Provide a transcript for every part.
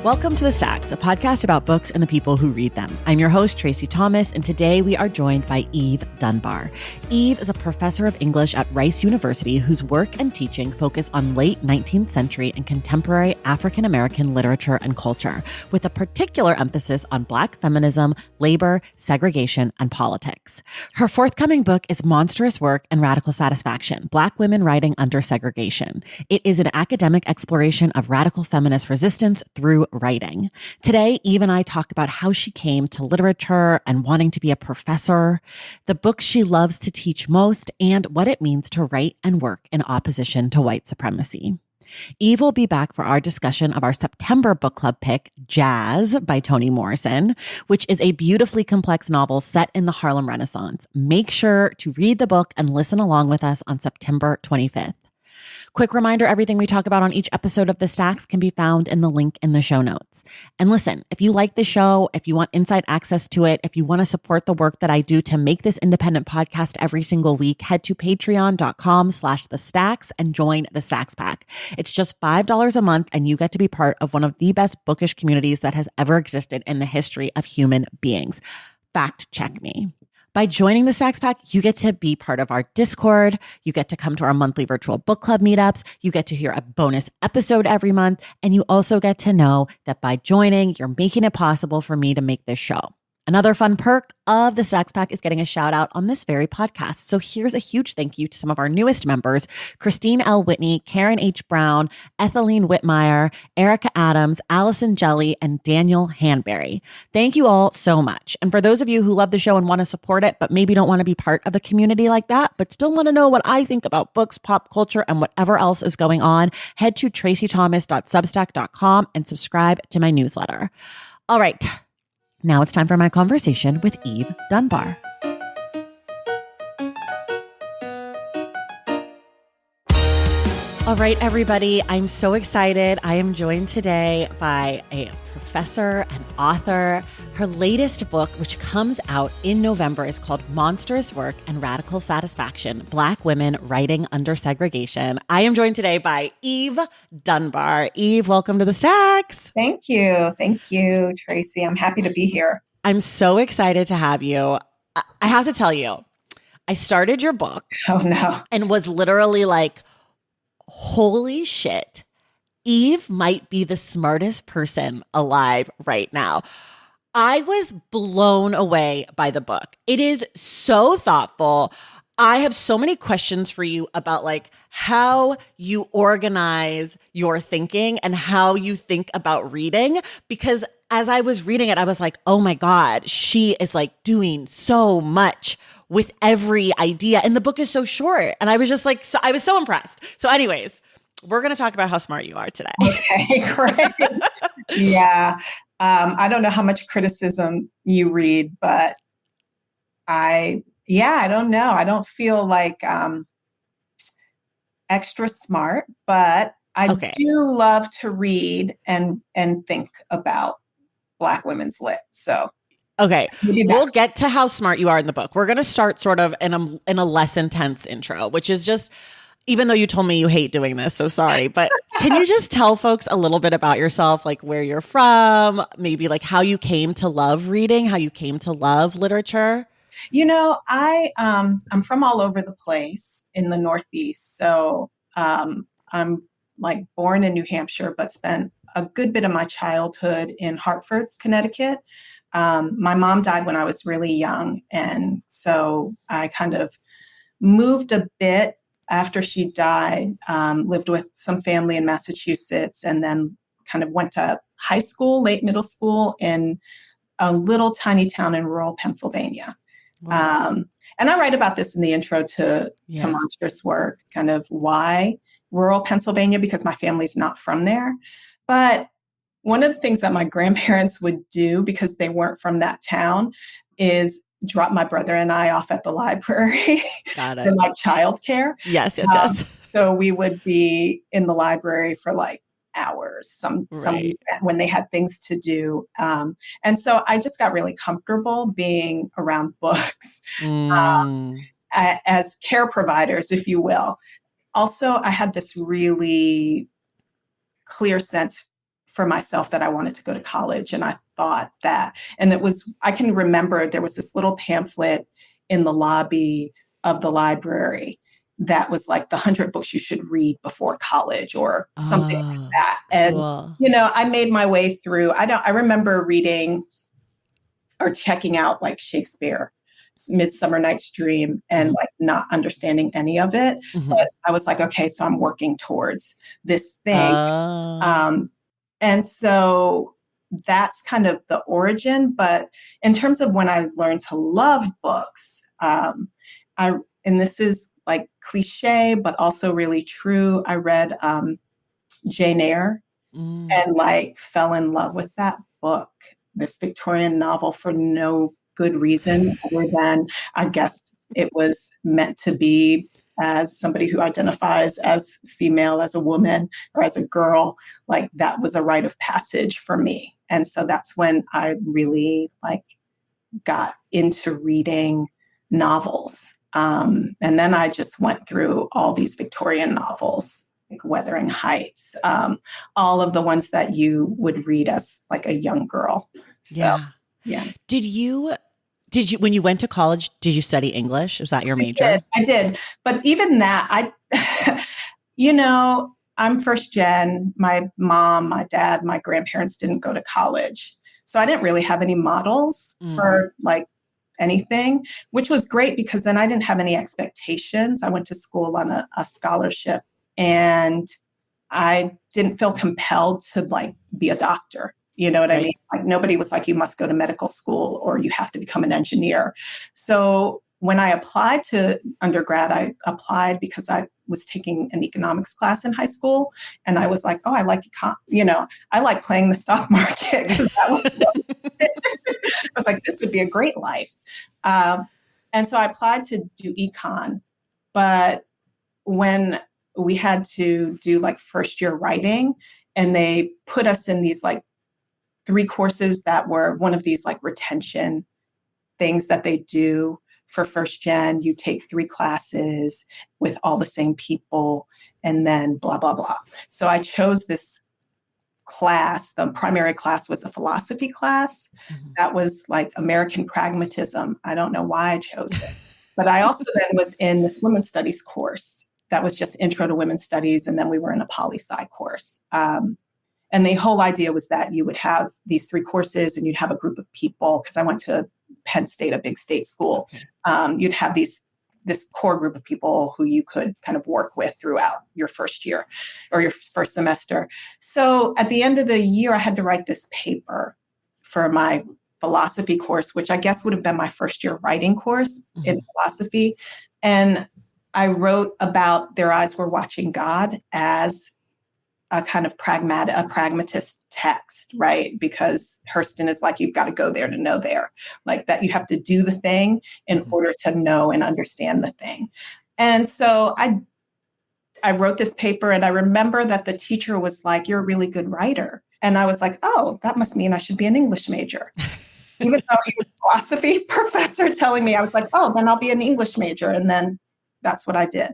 Welcome to The Stacks, a podcast about books and the people who read them. I'm your host, Tracy Thomas, and today we are joined by Eve Dunbar. Eve is a professor of English at Rice University whose work and teaching focus on late 19th century and contemporary African-American literature and culture, with a particular emphasis on Black feminism, labor, segregation, and politics. Her forthcoming book is Monstrous Work and Radical Satisfaction, Black Women Writing Under Segregation. It is an academic exploration of radical feminist resistance through writing. Today, Eve and I talk about how she came to literature and wanting to be a professor, the books she loves to teach most, and what it means to write and work in opposition to white supremacy. Eve will be back for our discussion of our September book club pick, Jazz by Toni Morrison, which is a beautifully complex novel set in the Harlem Renaissance. Make sure to read the book and listen along with us on September 25th. Quick reminder, everything we talk about on each episode of The Stacks can be found in the link in the show notes. And listen, if you like the show, if you want inside access to it, if you want to support the work that I do to make this independent podcast every single week, head to patreon.com/thestacks and join the Stacks Pack. It's just $5 a month and you get to be part of one of the best bookish communities that has ever existed in the history of human beings. Fact check me. By joining the Stacks Pack, you get to be part of our Discord. You get to come to our monthly virtual book club meetups. You get to hear a bonus episode every month. And you also get to know that by joining, you're making it possible for me to make this show. Another fun perk of the Stacks Pack is getting a shout out on this very podcast. So here's a huge thank you to some of our newest members, Christine L. Whitney, Karen H. Brown, Ethelene Whitmire, Erica Adams, Allison Jelly, and Daniel Hanberry. Thank you all so much. And for those of you who love the show and want to support it, but maybe don't want to be part of a community like that, but still want to know what I think about books, pop culture, and whatever else is going on, head to tracythomas.substack.com and subscribe to my newsletter. All right. Now it's time for my conversation with Eve Dunbar. All right, everybody, I'm so excited. I am joined today by a professor and author. Her latest book, which comes out in November, is called Monstrous Work and Radical Satisfaction, Black Women Writing Under Segregation. I am joined today by Eve Dunbar. Eve, welcome to the Stacks. Thank you. Thank you, Tracy. I'm happy to be here. I'm so excited to have you. I have to tell you, I started your book. Oh, no. And was literally like, holy shit, Eve might be the smartest person alive right now. I was blown away by the book. It is so thoughtful. I have so many questions for you about like how you organize your thinking and how you think about reading, because as I was reading it, I was like, oh my God, she is like doing so much with every idea. And the book is so short. And I was just like, I was so impressed. So anyways, we're going to talk about how smart you are today. Okay, great. Yeah. I don't know how much criticism you read, but I don't know. I don't feel like extra smart, but I do love to read and think about Black women's lit. So okay, we'll get to how smart you are in the book. We're going to start sort of in a less intense intro, which is just, even though you told me you hate doing this, so sorry, but can you just tell folks a little bit about yourself, like where you're from, maybe like how you came to love reading, how you came to love literature? You know, I'm from all over the place in the Northeast. So I'm like born in New Hampshire, but spent a good bit of my childhood in Hartford, Connecticut. My mom died when I was really young. And so I kind of moved a bit after she died, lived with some family in Massachusetts, and then kind of went to high school, late middle school in a little tiny town in rural Pennsylvania. Wow. And I write about this in the intro to Monstrous Work, kind of why rural Pennsylvania, because my family's not from there. But one of the things that my grandparents would do, because they weren't from that town, is drop my brother and I off at the library Got it. for like childcare. Yes. So we would be in the library for like hours, some when they had things to do. And so I just got really comfortable being around books as care providers, if you will. Also, I had this really clear sense for myself that I wanted to go to college. And I thought that, and I can remember there was this little pamphlet in the lobby of the library that was like the 100 books you should read before college or something like that. And, cool. I made my way through. I remember reading or checking out like Shakespeare, Midsummer Night's Dream, and like not understanding any of it. But I was like, okay, so I'm working towards this thing. And so that's kind of the origin. But in terms of when I learned to love books, and this is like cliche, but also really true. I read Jane Eyre and like fell in love with that book, this Victorian novel, for no good reason other than I guess it was meant to be, as somebody who identifies as female, as a woman, or as a girl. Like that was a rite of passage for me. And so that's when I really like got into reading novels. And then I just went through all these Victorian novels, like Wuthering Heights, all of the ones that you would read as like a young girl. So, yeah. Did you, when you went to college, did you study English? Was that your major? I did. But even that, I'm first gen. My mom, my dad, my grandparents didn't go to college. So I didn't really have any models for like anything, which was great because then I didn't have any expectations. I went to school on a scholarship and I didn't feel compelled to like be a doctor. You know what I mean? Like nobody was like, you must go to medical school or you have to become an engineer. So when I applied to undergrad, I applied because I was taking an economics class in high school. And I was like, oh, I like, I like playing the stock market because that was so I was like, this would be a great life. And so I applied to do econ. But when we had to do like first year writing, and they put us in these like 3 courses that were one of these like retention things that they do for first gen. You take 3 classes with all the same people and then blah, blah, blah. So I chose this class. The primary class was a philosophy class. That was like American pragmatism. I don't know why I chose it. But I also then was in this women's studies course that was just intro to women's studies. And then we were in a poli-sci course. And the whole idea was that you would have these 3 courses and you'd have a group of people, because I went to Penn State, a big state school. You'd have this core group of people who you could kind of work with throughout your first year or your first semester. So at the end of the year, I had to write this paper for my philosophy course, which I guess would have been my first year writing course in philosophy. And I wrote about Their Eyes Were Watching God as a kind of pragmatist text, right? Because Hurston is like, you've got to go there to know there, like that you have to do the thing in order to know and understand the thing. And so I wrote this paper, and I remember that the teacher was like, you're a really good writer. And I was like, oh, that must mean I should be an English major. Even though he was a philosophy professor telling me, I was like, oh, then I'll be an English major. And then that's what I did.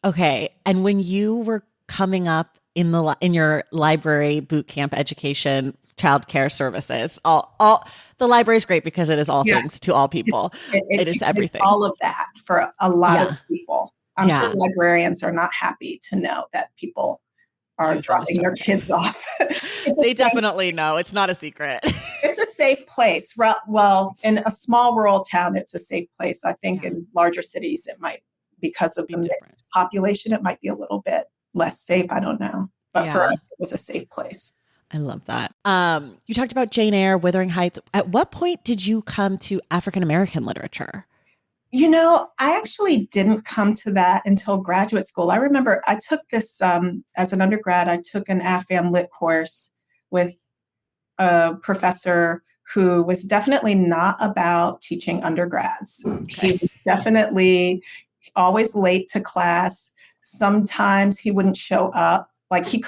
Okay. And when you were coming up in your library boot camp education, childcare services, all the library is great because it is all things to all people. It is everything. All of that for a lot of people. I'm sure librarians are not happy to know that people are dropping their kids off. They definitely know. It's not a secret. It's a safe place. Well, in a small rural town, it's a safe place. I think in larger cities, it might, because of the mixed population, it might be a little bit less safe. I don't know. But for us, it was a safe place. I love that. You talked about Jane Eyre, Wuthering Heights. At what point did you come to African-American literature? I actually didn't come to that until graduate school. I remember I took this, as an undergrad, I took an AFAM Lit course with a professor who was definitely not about teaching undergrads. He was definitely always late to class. Sometimes he wouldn't show up. Like he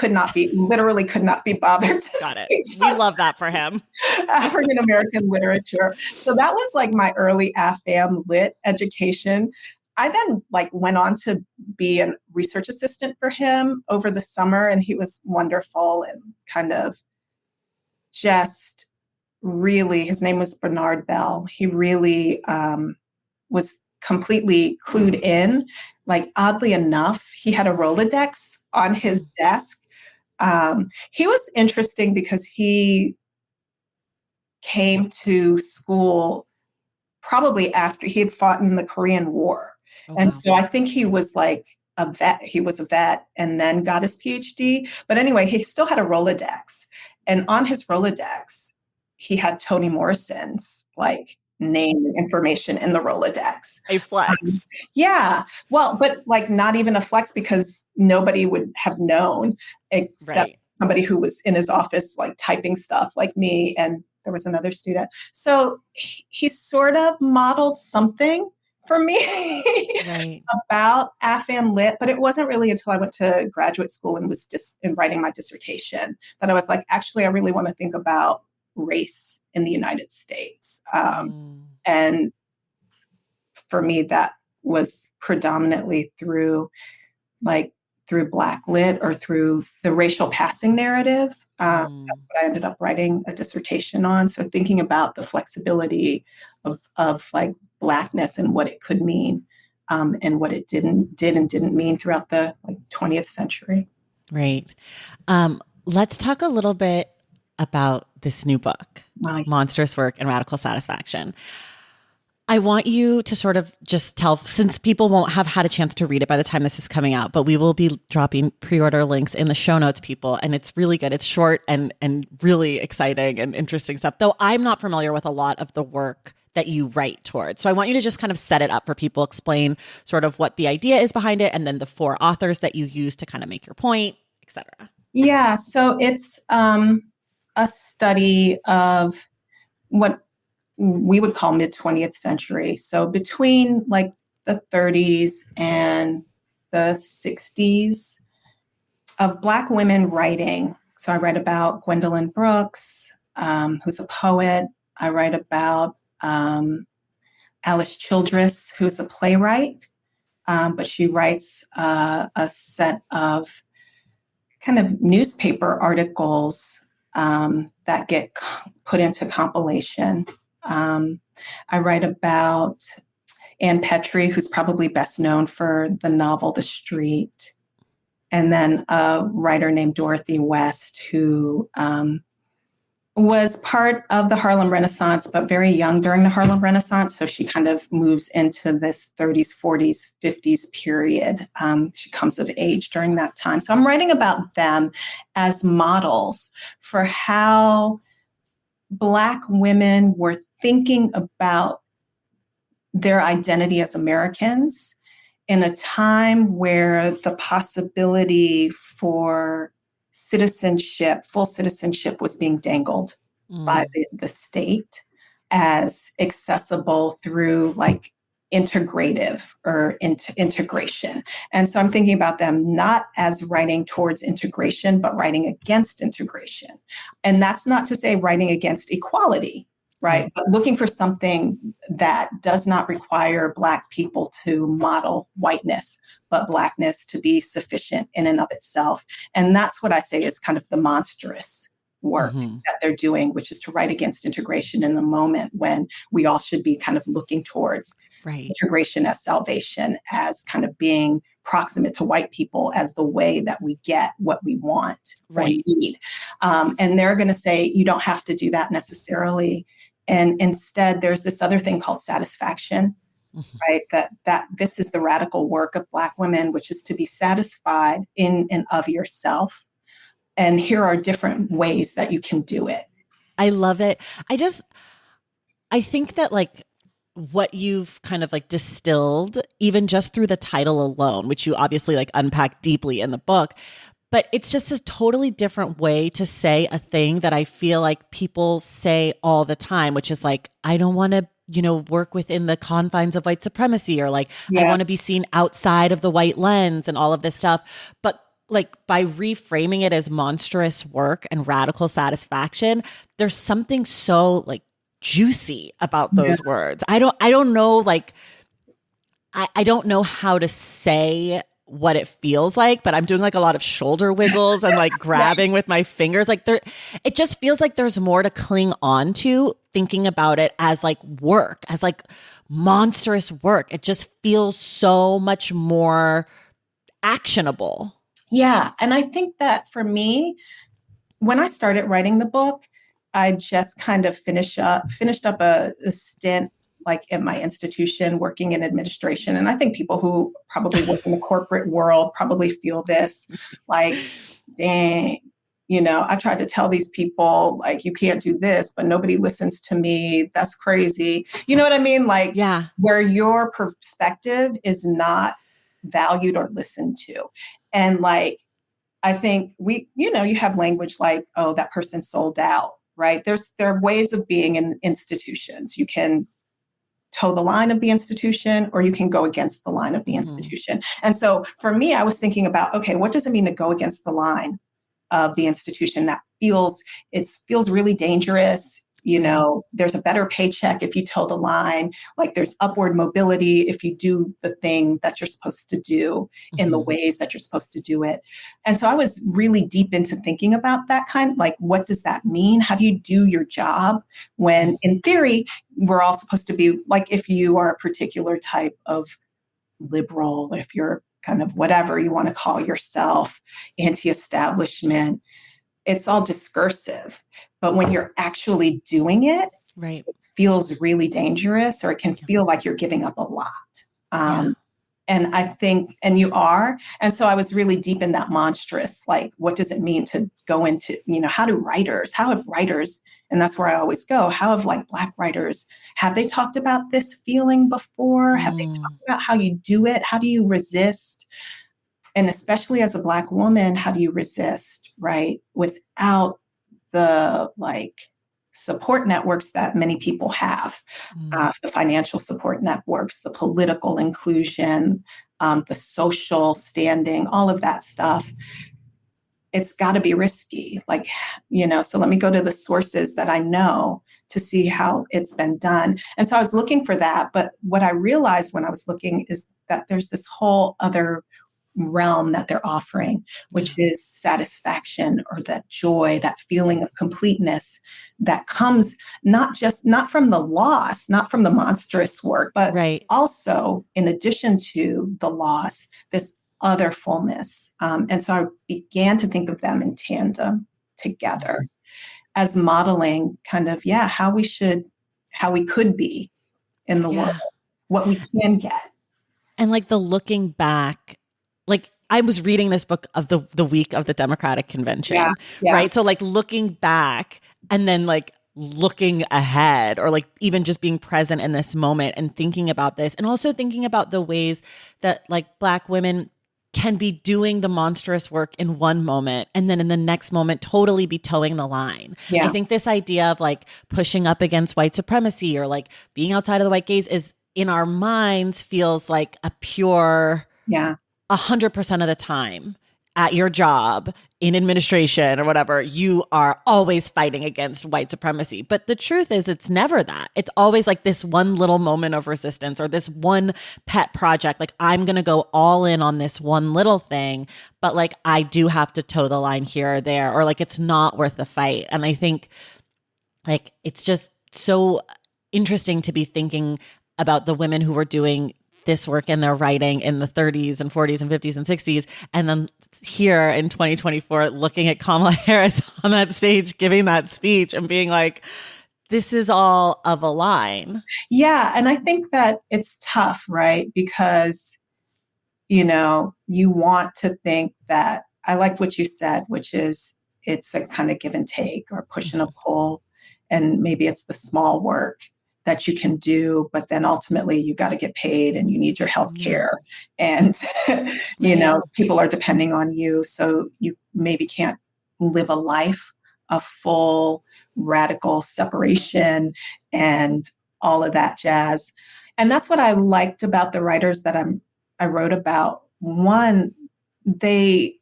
literally could not be bothered to Got it. We love that for him. African-American literature. So that was like my early AFAM Lit education. I then like went on to be a research assistant for him over the summer, and he was wonderful and kind of just really, his name was Bernard Bell. He really was completely clued in. Like, oddly enough, he had a Rolodex on his desk. He was interesting because he came to school probably after he had fought in the Korean War. Oh, And wow. so I think he was like a vet. He was a vet and then got his PhD. But anyway, he still had a Rolodex. And on his Rolodex, he had Toni Morrison's like name and information in the Rolodex. A flex. Yeah. Well, but like not even a flex because nobody would have known except Right. somebody who was in his office, like typing stuff like me. And there was another student. So he sort of modeled something for me Right. about Afghan Lit, but it wasn't really until I went to graduate school and was just in writing my dissertation that I was like, actually, I really want to think about race in the United States. And for me, that was predominantly through Black lit or through the racial passing narrative. That's what I ended up writing a dissertation on. So thinking about the flexibility of like Blackness and what it could mean, and what it did and didn't mean throughout the 20th century. Right. Let's talk a little bit about this new book, Monstrous Work and Radical Satisfaction. I want you to sort of just tell, since people won't have had a chance to read it by the time this is coming out, but we will be dropping pre-order links in the show notes, people. And it's really good. It's short and really exciting and interesting stuff, though I'm not familiar with a lot of the work that you write towards. So I want you to just kind of set it up for people, explain sort of what the idea is behind it, and then the 4 authors that you use to kind of make your point, et cetera. Yeah. So it's a study of what we would call mid 20th century. So between like the 30s and the 60s of Black women writing. So I write about Gwendolyn Brooks, who's a poet. I write about Alice Childress, who's a playwright, but she writes a set of kind of newspaper articles that get put into compilation. I write about Ann Petrie, who's probably best known for the novel The Street, and then a writer named Dorothy West, who was part of the Harlem Renaissance, but very young during the Harlem Renaissance. So she kind of moves into this 30s, 40s, 50s period. She comes of age during that time. So I'm writing about them as models for how Black women were thinking about their identity as Americans in a time where the possibility for citizenship, full citizenship, was being dangled by the state as accessible through like integrative or integration. And so I'm thinking about them not as writing towards integration, but writing against integration. And that's not to say writing against equality, right? But looking for something that does not require Black people to model whiteness, but Blackness to be sufficient in and of itself. And that's what I say is kind of the monstrous work that they're doing, which is to write against integration in a moment when we all should be kind of looking towards integration as salvation, as kind of being proximate to white people as the way that we get what we want or need. And they're going to say, you don't have to do that necessarily. And instead, there's this other thing called satisfaction, right? That this is the radical work of Black women, which is to be satisfied in and of yourself. And here are different ways that you can do it. I love it. I think that like what you've kind of like distilled, even just through the title alone, which you obviously like unpack deeply in the book, but it's just a totally different way to say a thing that I feel like people say all the time, which is like, I don't want to, work within the confines of white supremacy, or like, I want to be seen outside of the white lens and all of this stuff. But like by reframing it as monstrous work and radical satisfaction, there's something so like juicy about those words. I don't know, like, I don't know how to say what it feels like, but I'm doing like a lot of shoulder wiggles and like grabbing with my fingers. Like it just feels like there's more to cling on to thinking about it as like work, as like monstrous work. It just feels so much more actionable. Yeah. And I think that for me, when I started writing the book, I just kind of finished up a stint like at my institution working in administration. And I think people who probably work in the corporate world probably feel this like, dang, I tried to tell these people like, you can't do this, but nobody listens to me. That's crazy. You know what I mean? Like, yeah, where your perspective is not valued or listened to. And like, I think you have language like, oh, that person sold out, right? There are ways of being in institutions. You can toe the line of the institution or you can go against the line of the institution. And so for me, I was thinking about, okay, what does it mean to go against the line of the institution? That feels really dangerous. There's a better paycheck if you toe the line. Like there's upward mobility if you do the thing that you're supposed to do in the ways that you're supposed to do it. And so I was really deep into thinking about that kind of like, what does that mean? How do you do your job when in theory, we're all supposed to be like, if you are a particular type of liberal, if you're kind of whatever you want to call yourself, anti-establishment, it's all discursive. But when you're actually doing it, right, it feels really dangerous, or it can feel like you're giving up a lot. And I think, and you are. And so I was really deep in that monstrous, like, what does it mean to go into, how have writers, and that's where I always go, how have like Black writers, have they talked about this feeling before? Have they talked about how you do it? How do you resist? And especially as a Black woman, how do you resist, right? Without the like support networks that many people have, the financial support networks, the political inclusion, the social standing, all of that stuff. It's got to be risky. Like, so let me go to the sources that I know to see how it's been done. And so I was looking for that. But what I realized when I was looking is that there's this whole other realm that they're offering, which is satisfaction or that joy, that feeling of completeness that comes not from the loss, not from the monstrous work, but also in addition to the loss, this other fullness. And so I began to think of them in tandem together as modeling kind of, how we could be in the world, what we can get. And like the looking back, like I was reading this book of the week of the Democratic Convention, right? So like looking back and then like looking ahead, or like even just being present in this moment and thinking about this, and also thinking about the ways that like Black women can be doing the monstrous work in one moment and then in the next moment totally be towing the line. I think this idea of like pushing up against white supremacy or like being outside of the white gaze is in our minds feels like a pure 100% of the time at your job in administration or whatever, you are always fighting against white supremacy. But the truth is it's never that. It's always like this one little moment of resistance or this one pet project. Like I'm going to go all in on this one little thing, but like I do have to toe the line here or there, or like it's not worth the fight. And I think like it's just so interesting to be thinking about the women who were doing this work in their writing in the 30s and 40s and 50s and 60s. And then here in 2024, looking at Kamala Harris on that stage, giving that speech and being like, this is all of a line. Yeah. And I think that it's tough, right? Because, you want to think that, I like what you said, which is it's a kind of give and take or push and a pull. And maybe it's the small work that you can do, but then ultimately you got to get paid and you need your health care and, people are depending on you. So you maybe can't live a life of full radical separation and all of that jazz. And that's what I liked about the writers that I wrote about. One, they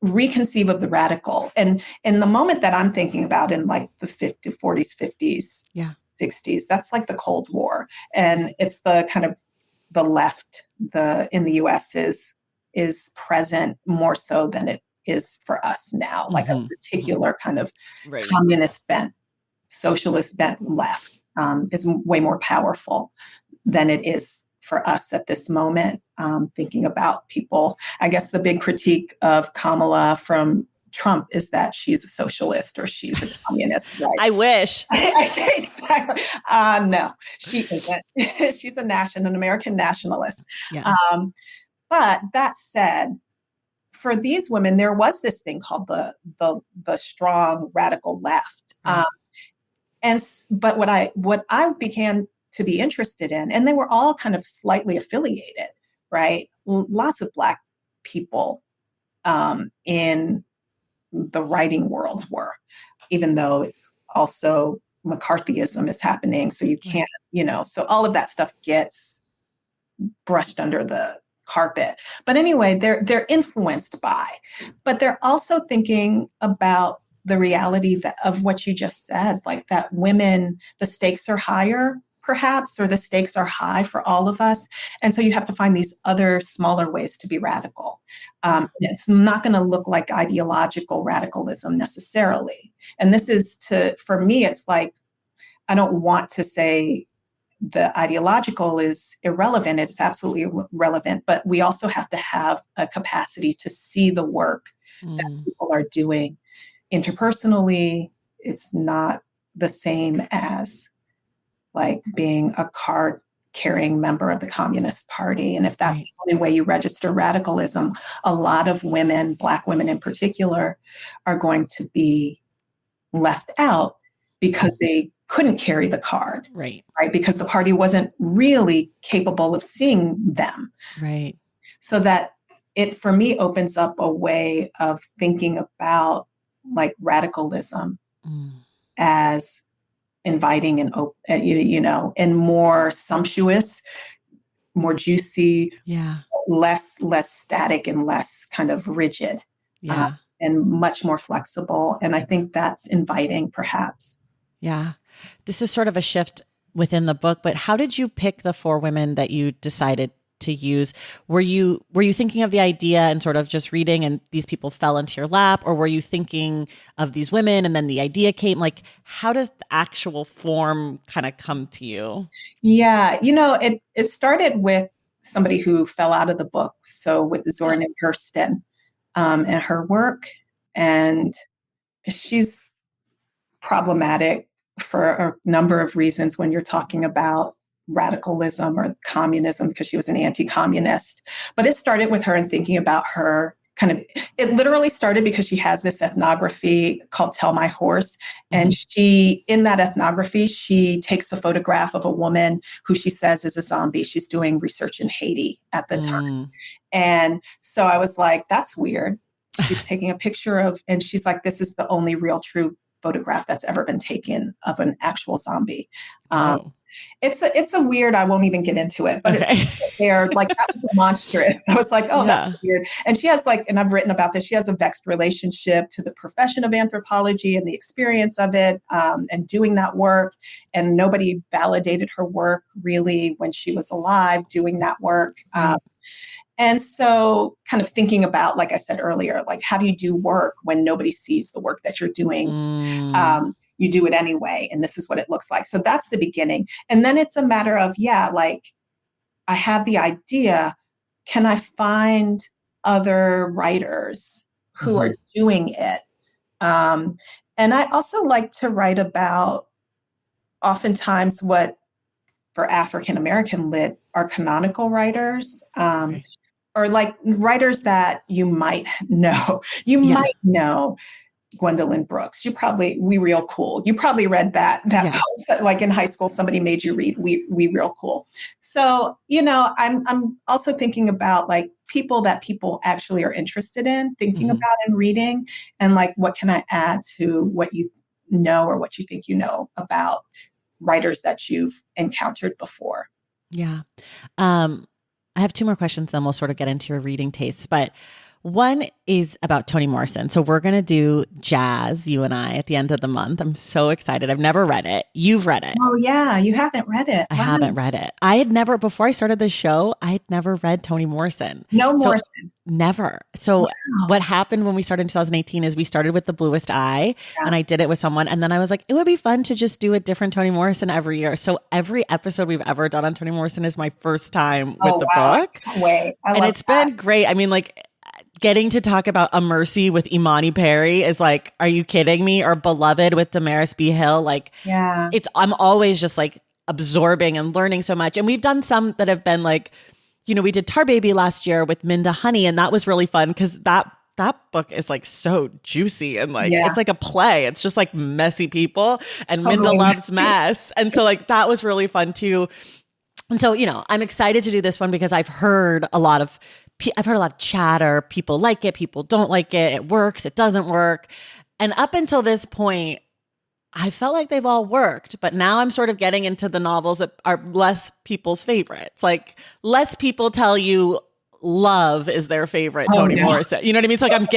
reconceive of the radical. And in the moment that I'm thinking about in like the 50s, 40s, 50s, 60s, that's like the Cold War. And it's the kind of the left in the US is present more so than it is for us now, like a particular kind of communist bent, socialist bent left is way more powerful than it is for us at this moment. Thinking about people, I guess the big critique of Kamala from Trump is that she's a socialist or she's a communist. Right? I wish. Exactly. No, she isn't. She's an American nationalist. Yeah. But that said, for these women, there was this thing called the strong radical left. Right. But what I began to be interested in, and they were all kind of slightly affiliated, right? Lots of Black people in the writing world were, even though it's also McCarthyism is happening. So you can't, so all of that stuff gets brushed under the carpet. But anyway, they're influenced by, but they're also thinking about the reality of what you just said, like that women, the stakes are higher, perhaps, or the stakes are high for all of us. And so you have to find these other smaller ways to be radical. It's not going to look like ideological radicalism necessarily. And this is for me, it's like, I don't want to say the ideological is irrelevant. It's absolutely relevant, but we also have to have a capacity to see the work that people are doing interpersonally. It's not the same as like being a card-carrying member of the Communist Party. And if that's the only way you register radicalism, a lot of women, Black women in particular, are going to be left out because they couldn't carry the card, right? Because the party wasn't really capable of seeing them. Right. So that it, for me, opens up a way of thinking about like radicalism as inviting and and more sumptuous, more juicy, less static and less kind of rigid, and much more flexible. And I think that's inviting, perhaps. Yeah. This is sort of a shift within the book, but how did you pick the 4 women that you decided to use? Were you thinking of the idea and sort of just reading and these people fell into your lap, or were you thinking of these women and then the idea came? Like, how does the actual form kind of come to you? Yeah, it started with somebody who fell out of the book. So with Zora Neale Hurston and her work, and she's problematic for a number of reasons when you're talking about radicalism or communism, because she was an anti-communist. But it started with her and thinking about her it literally started because she has this ethnography called Tell My Horse. And in that ethnography, she takes a photograph of a woman who she says is a zombie. She's doing research in Haiti at the time. And so I was like, that's weird. She's taking a picture and she's like, this is the only real true photograph that's ever been taken of an actual zombie. It's a weird, I won't even get into it, but it's there, like that was monstrous. I was like, that's weird. And she has and I've written about this, she has a vexed relationship to the profession of anthropology and the experience of it, and doing that work. And nobody validated her work really when she was alive doing that work. And so kind of thinking about, like I said earlier, like how do you do work when nobody sees the work that you're doing? You do it anyway. And this is what it looks like. So that's the beginning. And then it's a matter of, I have the idea. Can I find other writers who are doing it? And I also like to write about oftentimes what for African-American lit are canonical writers. Or like writers that you might know. You might know Gwendolyn Brooks. We Real Cool. You probably read that post, like in high school, somebody made you read We Real Cool. So, I'm also thinking about like people that people actually are interested in thinking about and reading, and like, what can I add to what you know or what you think you know about writers that you've encountered before? Yeah. I have 2 more questions, then we'll sort of get into your reading tastes. But One is about Toni Morrison. So we're going to do Jazz, you and I, at the end of the month. I'm so excited. I've never read it. You've read it. Oh yeah, you haven't read it. I Wow. haven't read it. I had never, before I started this show, I had never read Toni Morrison. No So Morrison. never. So Wow. what happened when we started in 2018 is we started with The Bluest Eye Yeah. and I did it with someone. And then I was like, it would be fun to just do a different Toni Morrison every year. So every episode we've ever done on Toni Morrison is my first time with the Wow. book. I can't wait. And it's been great. I mean, like, getting to talk about A Mercy with Imani Perry is like, are you kidding me? Or Beloved with Damaris B. Hill. Like, Yeah. I'm always just like absorbing and learning so much. And we've done some that have been like, you know, we did Tar Baby last year with Minda Honey, and that was really fun because that book is like so juicy and like it's like a play. It's just like messy people, and Minda loves mess. And so like that was really fun too. And so, you know, I'm excited to do this one because I've heard a lot of chatter. People like it, people don't like it. It works, it doesn't work. And up until this point, I felt like they've all worked, but now I'm sort of getting into the novels that are less people's favorites. Like less people tell you Love is their favorite Toni Morrison. You know what I mean? It's like I'm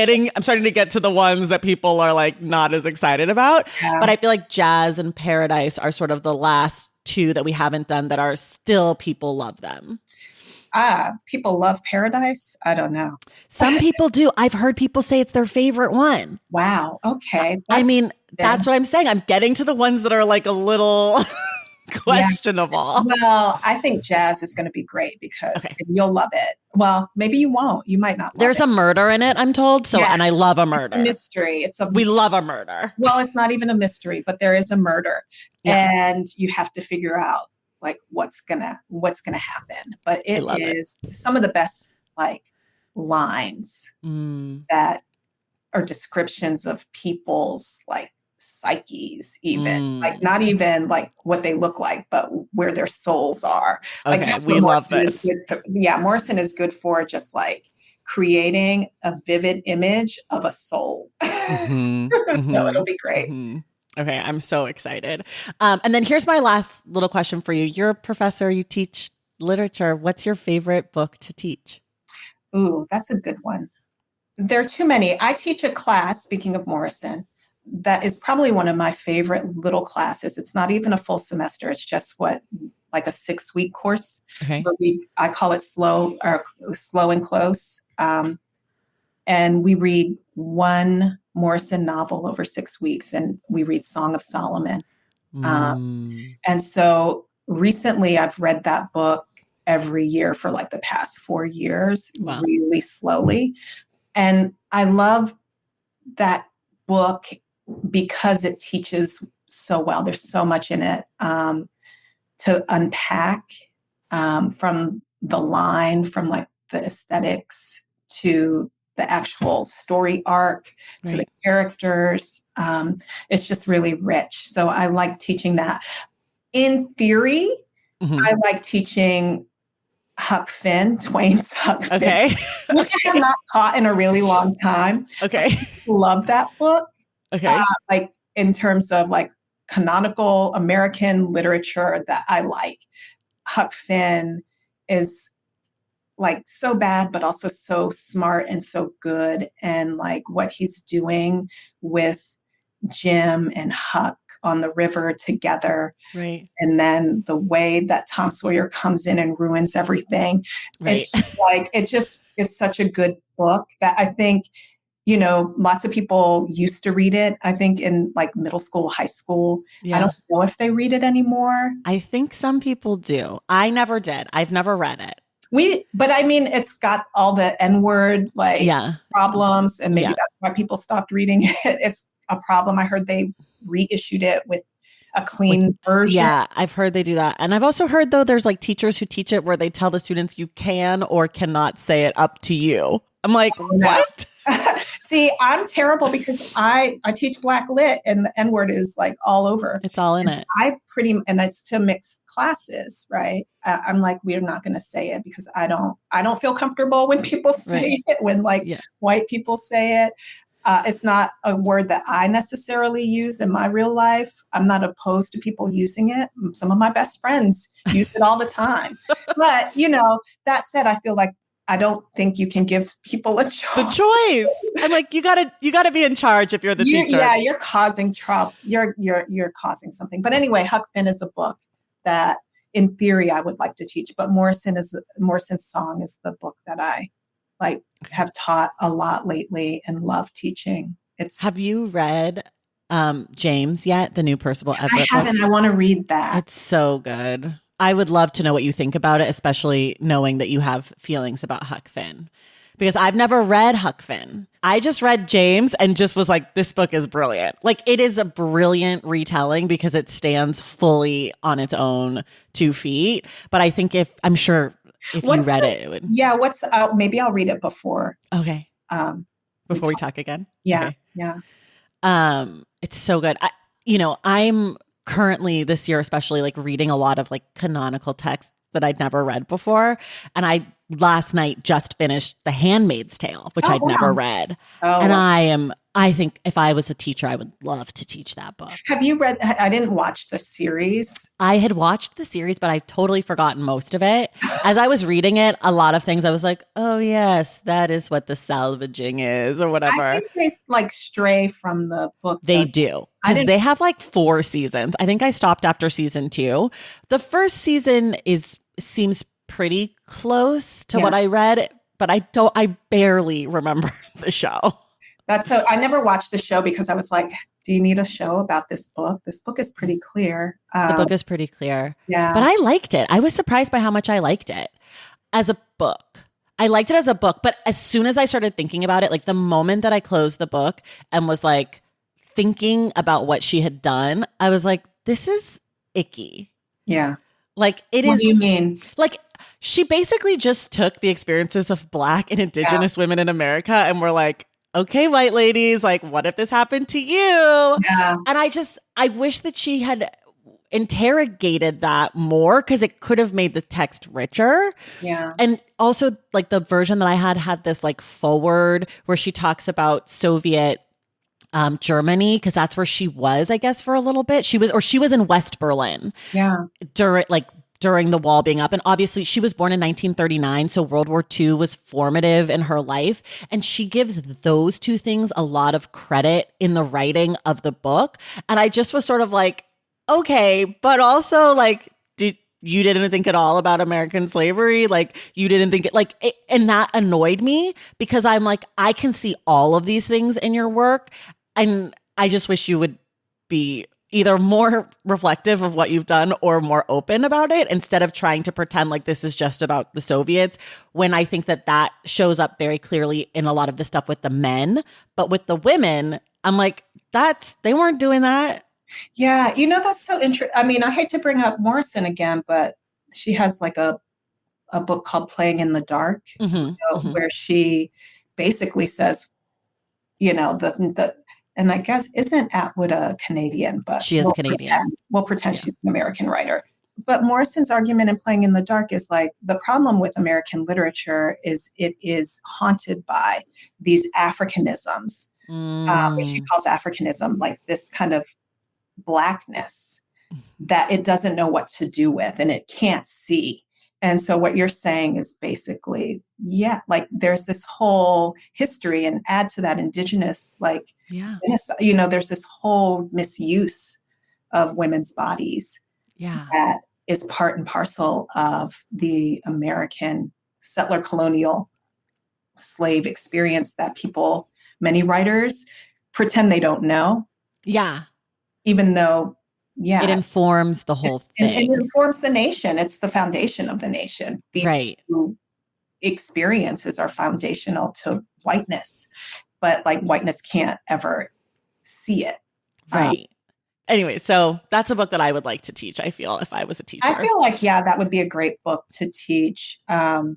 starting to get to the ones that people are like not as excited about. Yeah. But I feel like Jazz and Paradise are sort of the last two that we haven't done that are still people love them. People love Paradise? I don't know. Some people do. I've heard people say it's their favorite one. Wow. Okay. That's what I'm saying. I'm getting to the ones that are like a little questionable. Yeah. Well, I think Jazz is going to be great because you'll love it. Well, maybe you won't. You might not love There's a murder in it, I'm told. So, and I love a murder. It's a mystery. We love a murder. Well, it's not even a mystery, but there is a murder. Yeah. And you have to figure out like what's gonna happen. But it is some of the best like lines that are descriptions of people's like psyches, even like not even like what they look like, but where their souls are. Like that's we love this. Morrison is good for just like creating a vivid image of a soul. So it'll be great. Okay, I'm so excited. And then here's my last little question for you. You're a professor, you teach literature. What's your favorite book to teach? Ooh, that's a good one. There are too many. I teach a class, speaking of Morrison, that is probably one of my favorite little classes. It's not even a full semester. It's just like a 6-week course. Okay. But I call it slow and close. And we read one Morrison novel over 6 weeks, and we read Song of Solomon. And so recently I've read that book every year for like the past 4 years, really slowly. And I love that book because it teaches so well. There's so much in it to unpack from the line, from like the aesthetics to the actual story arc to the characters. It's just really rich. So I like teaching that. In theory, I like teaching Huck Finn, Twain's Huck Finn, which I have not taught in a really long time. Okay. Love that book. Okay. Like in terms of like canonical American literature that I like. Huck Finn is like so bad, but also so smart and so good. And like what he's doing with Jim and Huck on the river together. Right. And then the way that Tom Sawyer comes in and ruins everything. Right. It's just like, it just is such a good book that I think, you know, lots of people used to read it, I think in like middle school, high school. Yeah. I don't know if they read it anymore. I think some people do. I never did. I've never read it. But I mean, it's got all the N-word like problems, and maybe that's why people stopped reading it. It's a problem. I heard they reissued it with a clean version. Yeah, I've heard they do that. And I've also heard, though, there's like teachers who teach it where they tell the students you can or cannot say it up to you. I'm like, what? See, I'm terrible because I teach Black Lit and the N-word is like all over. It's all in it. And it's to mixed classes, right? I'm like, we're not going to say it because I don't feel comfortable when people say it, when like white people say it. It's not a word that I necessarily use in my real life. I'm not opposed to people using it. Some of my best friends use it all the time. But, you know, that said, I feel like I don't think you can give people a choice. The choice. I'm like, you gotta be in charge if you're the teacher. Yeah, you're causing trouble. You're causing something. But anyway, Huck Finn is a book that, in theory, I would like to teach. But Morrison's Song is the book that I have taught a lot lately and love teaching. Have you read James yet? The new Percival Everett I haven't. book? I want to read that. It's so good. I would love to know what you think about it, especially knowing that you have feelings about Huck Finn. Because I've never read Huck Finn. I just read James and just was like, this book is brilliant. Like, it is a brilliant retelling because it stands fully on its own 2 feet. But I think I'm sure if you read it, it would. Yeah, maybe I'll read it before. Okay. Before we talk again? Yeah, okay. yeah. It's so good. I'm currently this year, especially like reading a lot of like canonical texts that I'd never read before. And I last night just finished The Handmaid's Tale, which I'd never read. And I think if I was a teacher, I would love to teach that book. Have you read, I didn't watch the series. I had watched the series, but I've totally forgotten most of it. As I was reading it, a lot of things I was like, oh yes, that is what the salvaging is or whatever. I think they like stray from the book. They do. Because they have like 4 seasons. I think I stopped after season 2. The first season seems pretty close to what I read, but I barely remember the show. I never watched the show because I was like, do you need a show about this book? This book is pretty clear. The book is pretty clear. Yeah. But I liked it. I was surprised by how much I liked it as a book. I liked it as a book, but as soon as I started thinking about it, like the moment that I closed the book and was like thinking about what she had done, I was like, this is icky. Yeah. Like it is. What do you mean? Like she basically just took the experiences of Black and Indigenous women in America and were like, okay, white ladies, like, what if this happened to you? Yeah. And I wish that she had interrogated that more because it could have made the text richer. Yeah. And also, like, the version that I had this, like, forward where she talks about Soviet Germany, because that's where she was, I guess, for a little bit. She was in West Berlin. Yeah. During the wall being up. And obviously she was born in 1939. So World War II was formative in her life. And she gives those 2 things a lot of credit in the writing of the book. And I just was sort of like, okay, but also like, you didn't think at all about American slavery? Like you didn't think it, and that annoyed me because I'm like, I can see all of these things in your work. And I just wish you would be either more reflective of what you've done or more open about it instead of trying to pretend like this is just about the Soviets, when I think that shows up very clearly in a lot of the stuff with the men. But with the women, I'm like, they weren't doing that. Yeah. That's so interesting. I mean, I hate to bring up Morrison again, but she has like a book called Playing in the Dark, where she basically says, and I guess isn't Atwood a Canadian, but she is Canadian. We'll pretend she's an American writer. But Morrison's argument in Playing in the Dark is like the problem with American literature is it is haunted by these Africanisms, which she calls Africanism, like this kind of Blackness that it doesn't know what to do with and it can't see. And so what you're saying is basically, like there's this whole history, and add to that Indigenous, there's this whole misuse of women's bodies that is part and parcel of the American settler colonial slave experience that many writers pretend they don't know. Yeah. Even though, it informs the whole thing. It informs the nation. It's the foundation of the nation. These 2 experiences are foundational to whiteness, but like whiteness can't ever see it. Right. Anyway, so that's a book that I would like to teach, I feel, if I was a teacher. I feel like, that would be a great book to teach. There's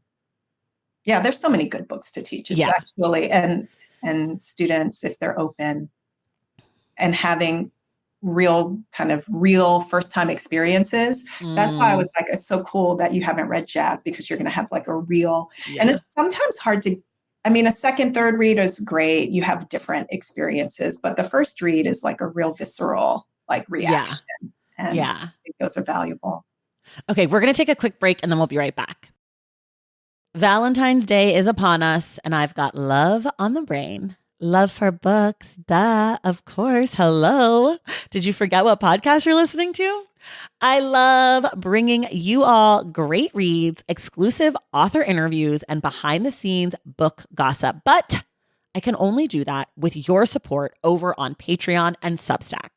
so many good books to teach. Actually, and students, if they're open and having real first-time experiences. That's why I was like, it's so cool that you haven't read jazz, because you're going to have like a real, and it's sometimes hard to, I mean, a second, third read is great. You have different experiences, but the first read is like a real visceral like reaction. And I think those are valuable. Okay, we're going to take a quick break and then we'll be right back. Valentine's Day is upon us, and I've got love on the brain. Love for books, duh, of course. Hello. Did you forget what podcast you're listening to? I love bringing you all great reads, exclusive author interviews, and behind the scenes book gossip. But I can only do that with your support over on Patreon and Substack.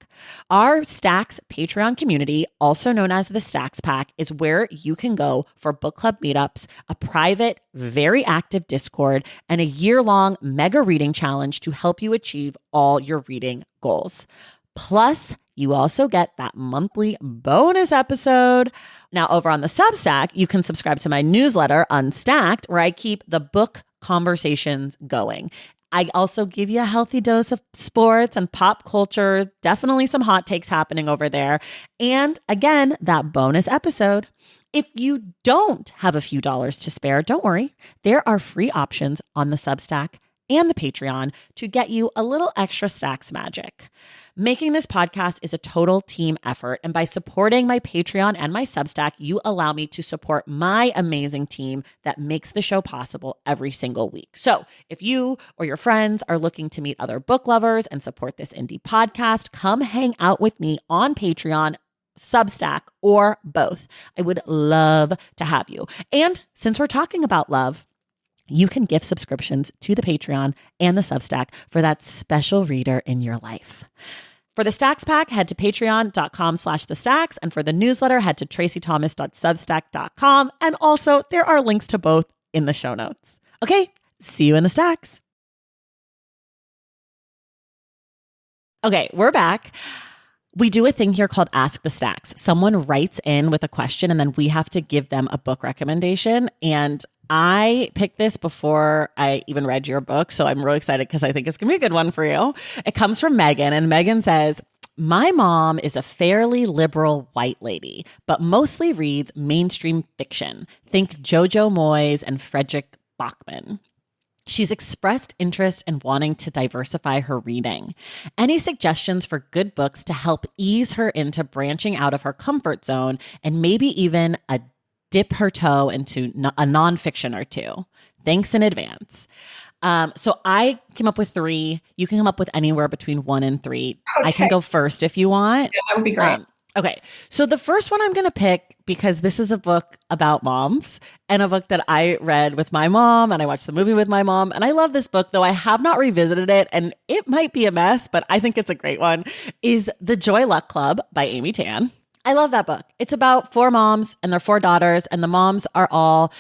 Our Stacks Patreon community, also known as the Stacks Pack, is where you can go for book club meetups, a private, very active Discord, and a year-long mega reading challenge to help you achieve all your reading goals. Plus, you also get that monthly bonus episode. Now, over on the Substack, you can subscribe to my newsletter, Unstacked, where I keep the book conversations going. I also give you a healthy dose of sports and pop culture, definitely some hot takes happening over there. And again, that bonus episode. If you don't have a few dollars to spare, don't worry. There are free options on the Substack and the Patreon to get you a little extra Stacks magic. Making this podcast is a total team effort, and by supporting my Patreon and my Substack, you allow me to support my amazing team that makes the show possible every single week. So if you or your friends are looking to meet other book lovers and support this indie podcast, come hang out with me on Patreon, Substack, or both. I would love to have you. And since we're talking about love, you can gift subscriptions to the Patreon and the Substack for that special reader in your life. For the Stacks Pack, head to patreon.com/thestacks. And for the newsletter, head to tracythomas.substack.com. And also, there are links to both in the show notes. Okay, see you in the Stacks. Okay, we're back. We do a thing here called Ask the Stacks. Someone writes in with a question, and then we have to give them a book recommendation. And I picked this before I even read your book, so I'm really excited because I think it's going to be a good one for you. It comes from Megan, and Megan says, my mom is a fairly liberal white lady, but mostly reads mainstream fiction. Think Jojo Moyes and Frederick Bachman. She's expressed interest in wanting to diversify her reading. Any suggestions for good books to help ease her into branching out of her comfort zone and maybe even dip her toe into a nonfiction or two? Thanks in advance. So I came up with 3. You can come up with anywhere between 1 and 3. Okay. I can go first if you want. Yeah, that would be great. Okay. So the first one I'm going to pick, because this is a book about moms and a book that I read with my mom, and I watched the movie with my mom. And I love this book, though I have not revisited it, and it might be a mess, but I think it's a great one, is The Joy Luck Club by Amy Tan. I love that book. It's about 4 moms and their 4 daughters, and the moms are all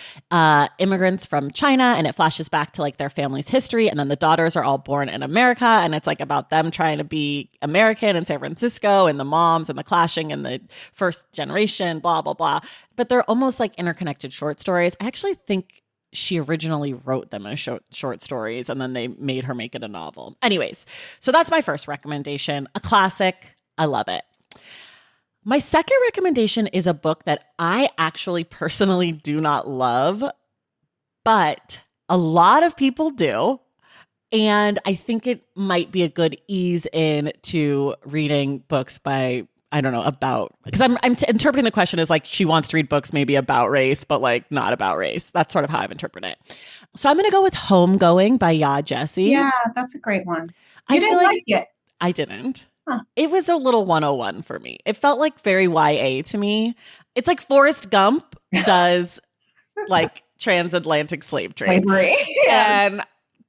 immigrants from China, and it flashes back to like their family's history, and then the daughters are all born in America, and it's like about them trying to be American in San Francisco, and the moms and the clashing and the first generation, blah, blah, blah. But they're almost like interconnected short stories. I actually think she originally wrote them as short stories, and then they made her make it a novel. Anyways, so that's my first recommendation, a classic. I love it. My second recommendation is a book that I actually personally do not love, but a lot of people do. And I think it might be a good ease in to reading books by, I don't know, about, because I'm interpreting the question as like she wants to read books maybe about race, but like not about race. That's sort of how I've interpreted it. So I'm going to go with Homegoing by Ya Jessie. Yeah, that's a great one. You didn't like it. I didn't. Huh. It was a little 101 for me. It felt like very YA to me. It's like Forrest Gump does like transatlantic slave trade. Slavery. Yeah. And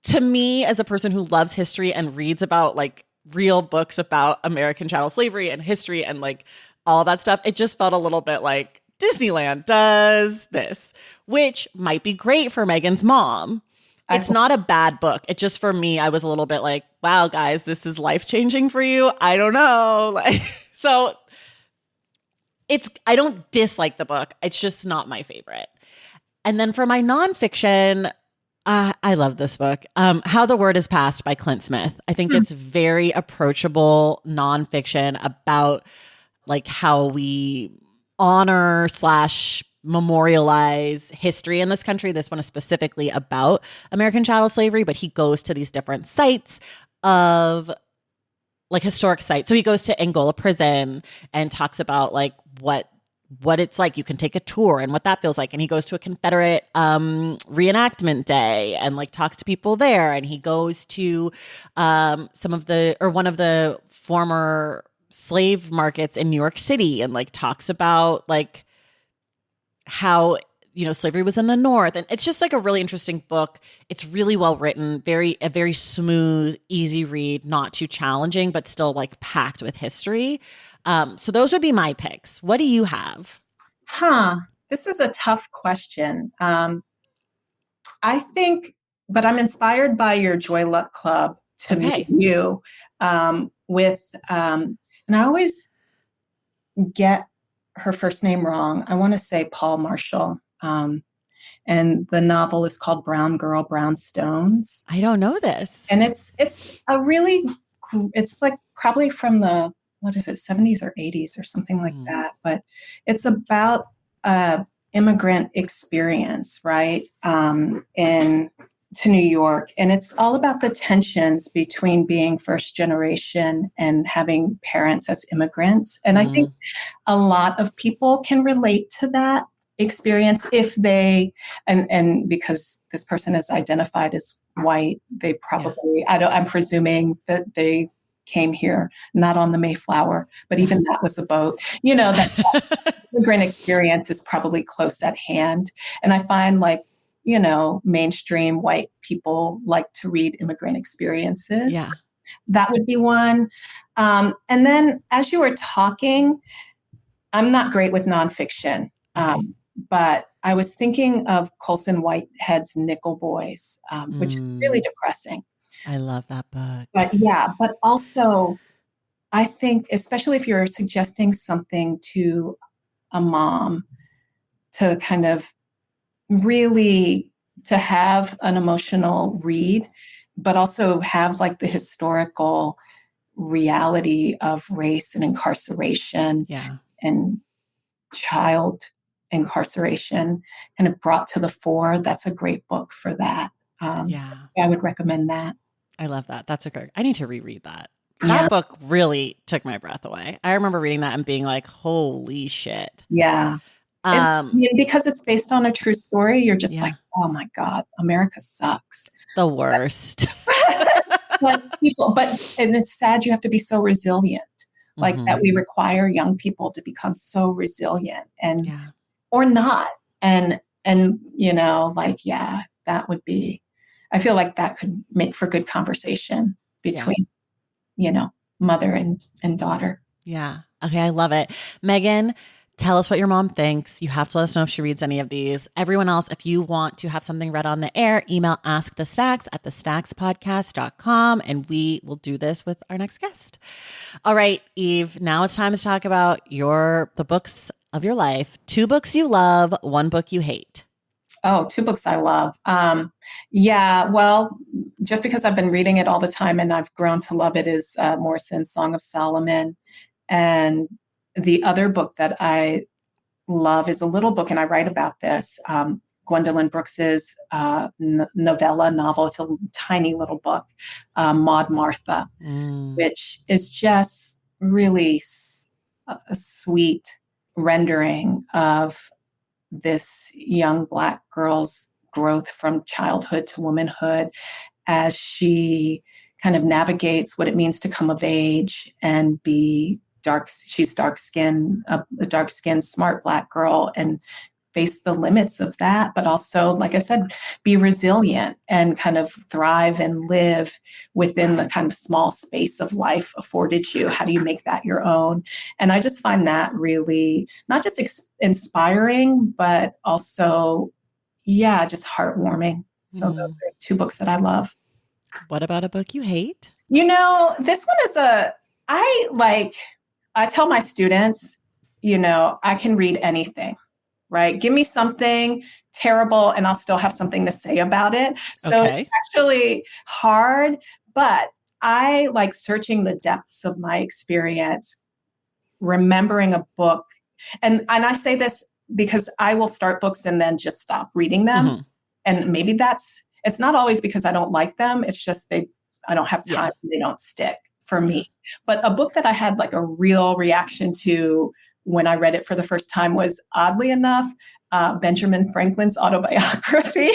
to me, as a person who loves history and reads about like real books about American chattel slavery and history and like all that stuff, it just felt a little bit like Disneyland does this, which might be great for Megan's mom. It's not a bad book. It just, for me, I was a little bit like, wow, guys, this is life-changing for you. I don't know. Like, so I don't dislike the book. It's just not my favorite. And then for my nonfiction, I love this book. How the Word Is Passed by Clint Smith. I think it's very approachable nonfiction about like how we honor / memorialize history in this country. This one is specifically about American chattel slavery, but he goes to these different sites of like historic sites. So he goes to Angola prison and talks about like what what it's like. You can take a tour and what that feels like. And he goes to a Confederate reenactment day and like talks to people there. And he goes to one of the former slave markets in New York City and like talks about like how slavery was in the North. And it's just like a really interesting book. It's really well written, a very smooth, easy read, not too challenging, but still like packed with history. So those would be my picks. What do you have? This is a tough question. I think, but I'm inspired by your Joy Luck Club to meet you and I always get her first name wrong. I want to say Paul Marshall. And the novel is called Brown Girl, Brown Stones. I don't know this. And it's like probably from the, 70s or 80s or something like that. But it's about immigrant experience, right? To New York. And it's all about the tensions between being first generation and having parents as immigrants. And I think a lot of people can relate to that experience if they, and because this person is identified as white, they probably, I'm presuming that they came here not on the Mayflower, but even that was a boat, that immigrant experience is probably close at hand. And I find like, mainstream white people like to read immigrant experiences. Yeah. That would be one. And then as you were talking, I'm not great with nonfiction, but I was thinking of Colson Whitehead's Nickel Boys, which is really depressing. I love that book. But also I think, especially if you're suggesting something to a mom to kind of really to have an emotional read, but also have like the historical reality of race and incarceration and child incarceration kind of brought to the fore. That's a great book for that. I would recommend that. I love that. That's I need to reread that. That book really took my breath away. I remember reading that and being like, holy shit. Yeah. Because it's based on a true story, you're just like, oh my God, America sucks. The worst. And it's sad you have to be so resilient, like that we require young people to become so resilient or not. And that would be, I feel like that could make for good conversation between, mother and daughter. Yeah. Okay. I love it. Megan, tell us what your mom thinks. You have to let us know if she reads any of these. Everyone else, if you want to have something read on the air, email askthestacks@thestackspodcast.com and we will do this with our next guest. All right, Eve, now it's time to talk about the books of your life. 2 books you love, 1 book you hate. Oh, 2 books I love. Well, just because I've been reading it all the time and I've grown to love it is Morrison's Song of Solomon. And the other book that I love is a little book, and I write about this, Gwendolyn Brooks's novel. It's a tiny little book, Maud Martha, which is just really a sweet rendering of this young Black girl's growth from childhood to womanhood as she kind of navigates what it means to come of age and be she's dark-skinned, a dark-skinned, smart Black girl, and face the limits of that, but also, like I said, be resilient and kind of thrive and live within the kind of small space of life afforded you. How do you make that your own? And I just find that really not just inspiring, but also, just heartwarming. So those are 2 books that I love. What about a book you hate? This one is I tell my students, I can read anything, right? Give me something terrible and I'll still have something to say about it. So It's actually hard, but I like searching the depths of my experience, remembering a book. And I say this because I will start books and then just stop reading them. And maybe it's not always because I don't like them. It's just I don't have time. They don't stick for me. But a book that I had like a real reaction to when I read it for the first time was, oddly enough, Benjamin Franklin's autobiography.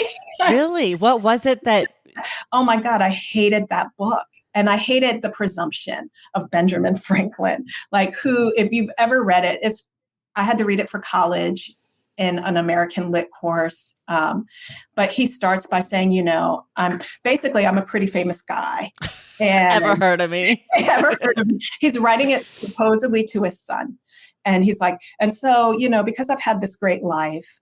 Really? What was it that? Oh my God, I hated that book. And I hated the presumption of Benjamin Franklin, like who, if you've ever read it, I had to read it for college in an American Lit course. But he starts by saying, I'm a pretty famous guy. And Ever heard of me? Ever heard of me? He's writing it supposedly to his son. And he's like, and so, because I've had this great life,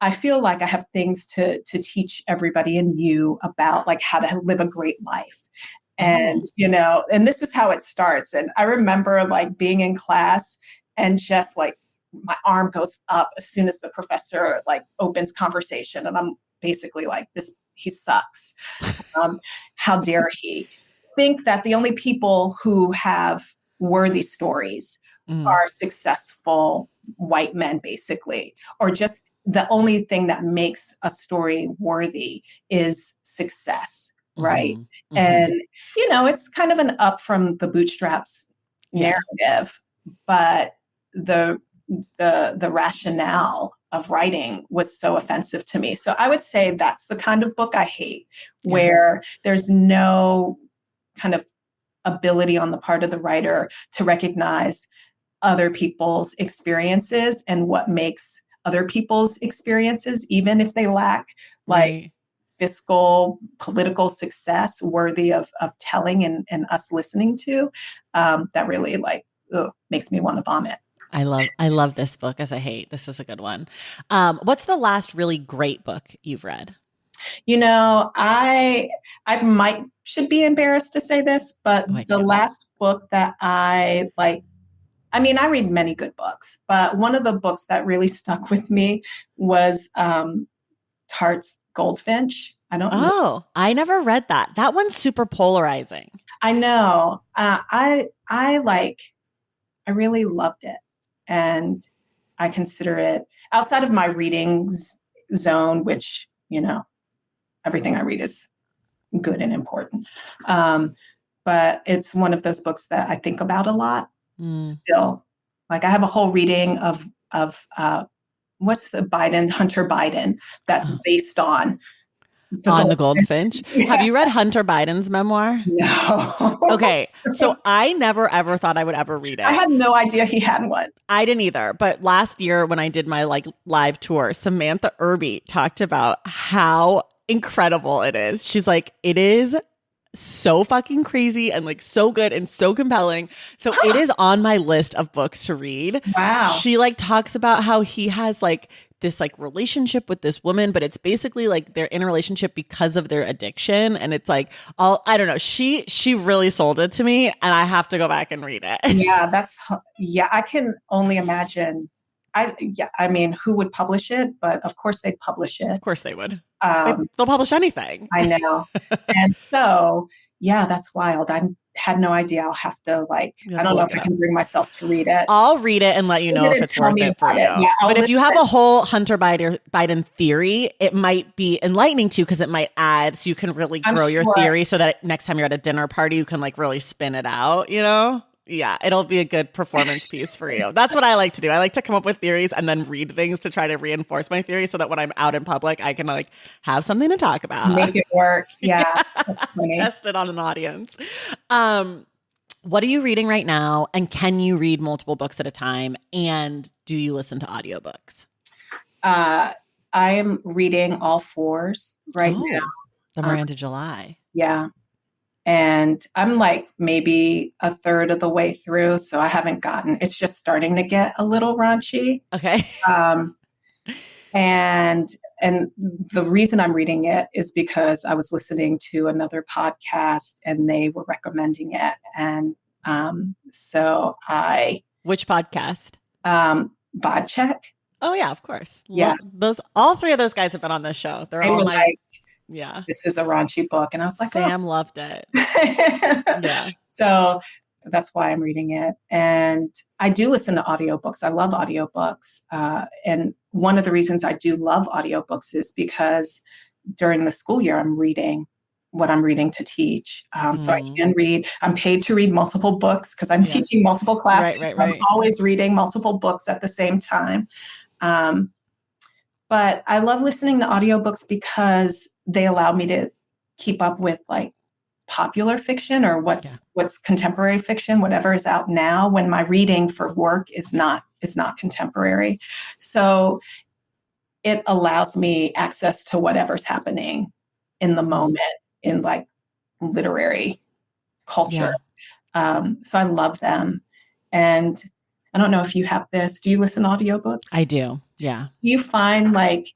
I feel like I have things to teach everybody and you about like how to live a great life. And, and this is how it starts. And I remember like being in class and just like my arm goes up as soon as the professor like opens conversation. And I'm basically like, he sucks. How dare he think that the only people who have worthy stories are successful white men, basically, or just the only thing that makes a story worthy is success, right? Mm-hmm. And, it's kind of an up from the bootstraps narrative, but the rationale of writing was so offensive to me. So I would say that's the kind of book I hate, where there's no kind of ability on the part of the writer to recognize other people's experiences and what makes other people's experiences, even if they lack like fiscal, political success, worthy of telling and us listening to, that really makes me want to vomit. I love this book as I hate. This is a good one. What's the last really great book you've read? I should be embarrassed to say this, but the last book that I like, I read many good books, but one of the books that really stuck with me was Tart's Goldfinch. I don't know. Oh, I never read that. That one's super polarizing. I know. I really loved it. And I consider it outside of my reading zone, which, everything I read is good and important. But it's one of those books that I think about a lot still. Like I have a whole reading of what's the Hunter Biden that's based on the Goldfinch. Yeah. Have you read Hunter Biden's memoir? No. Okay. So I never, ever thought I would ever read it. I had no idea he had one. I didn't either. But last year when I did my live tour, Samantha Irby talked about how incredible it is. She's like, it is so fucking crazy and so good and so compelling. So it is on my list of books to read. Wow. She talks about how he has this relationship with this woman, but it's basically they're in a relationship because of their addiction. And it's I don't know. She really sold it to me and I have to go back and read it. Yeah, I can only imagine. Who would publish it? But of course they'd publish it. Of course they would. They'll publish anything. I know. And so, that's wild. I had no idea. I'll have to I don't know if I can bring myself to read it. I'll read it and let you know if it's worth it for you. Yeah, but if you have a whole Hunter Biden theory, it might be enlightening to you because it might add so you can really grow your theory so that next time you're at a dinner party, you can really spin it out, Yeah, it'll be a good performance piece for you. That's what I like to do. I like to come up with theories and then read things to try to reinforce my theory so that when I'm out in public, I can have something to talk about. Make it work. Yeah. That's funny. Test it on an audience. What are you reading right now? And can you read multiple books at a time? And do you listen to audiobooks? I am reading all fours right now. The Miranda July. Yeah. And I'm maybe a third of the way through. So I haven't it's just starting to get a little raunchy. Okay. And the reason I'm reading it is because I was listening to another podcast and they were recommending it. And Which podcast? Vibe Check. Oh yeah, of course. Yeah. All three of those guys have been on this show. They're all yeah. This is a raunchy book. And I was like, Sam loved it. Yeah. So that's why I'm reading it. And I do listen to audiobooks. I love audiobooks. And one of the reasons I do love audiobooks is because during the school year, I'm reading what I'm reading to teach. So I Mm. can read. I'm paid to read multiple books because I'm Yeah. teaching multiple classes. Right, right, I'm right. always reading multiple books at the same time. Um, but I love listening to audiobooks because they allow me to keep up with like popular fiction or Yeah. what's contemporary fiction, whatever is out now, when my reading for work is not contemporary. So it allows me access to whatever's happening in the moment in like literary culture. Yeah. So I love them. And I don't know if you have this. Do you listen to audiobooks? I do. Yeah. Do you find like,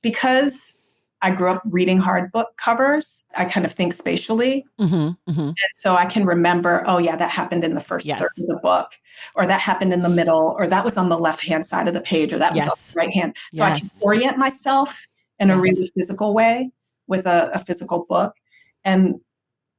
because I grew up reading hard book covers, I kind of think spatially. Mm-hmm. Mm-hmm. And so I can remember, oh yeah, that happened in the first third Yes. of the book, or that happened in the middle, or that was on the left-hand side of the page, or that was on Yes. the right hand. So I can Yes. orient myself in a Yes. really physical way with a physical book. And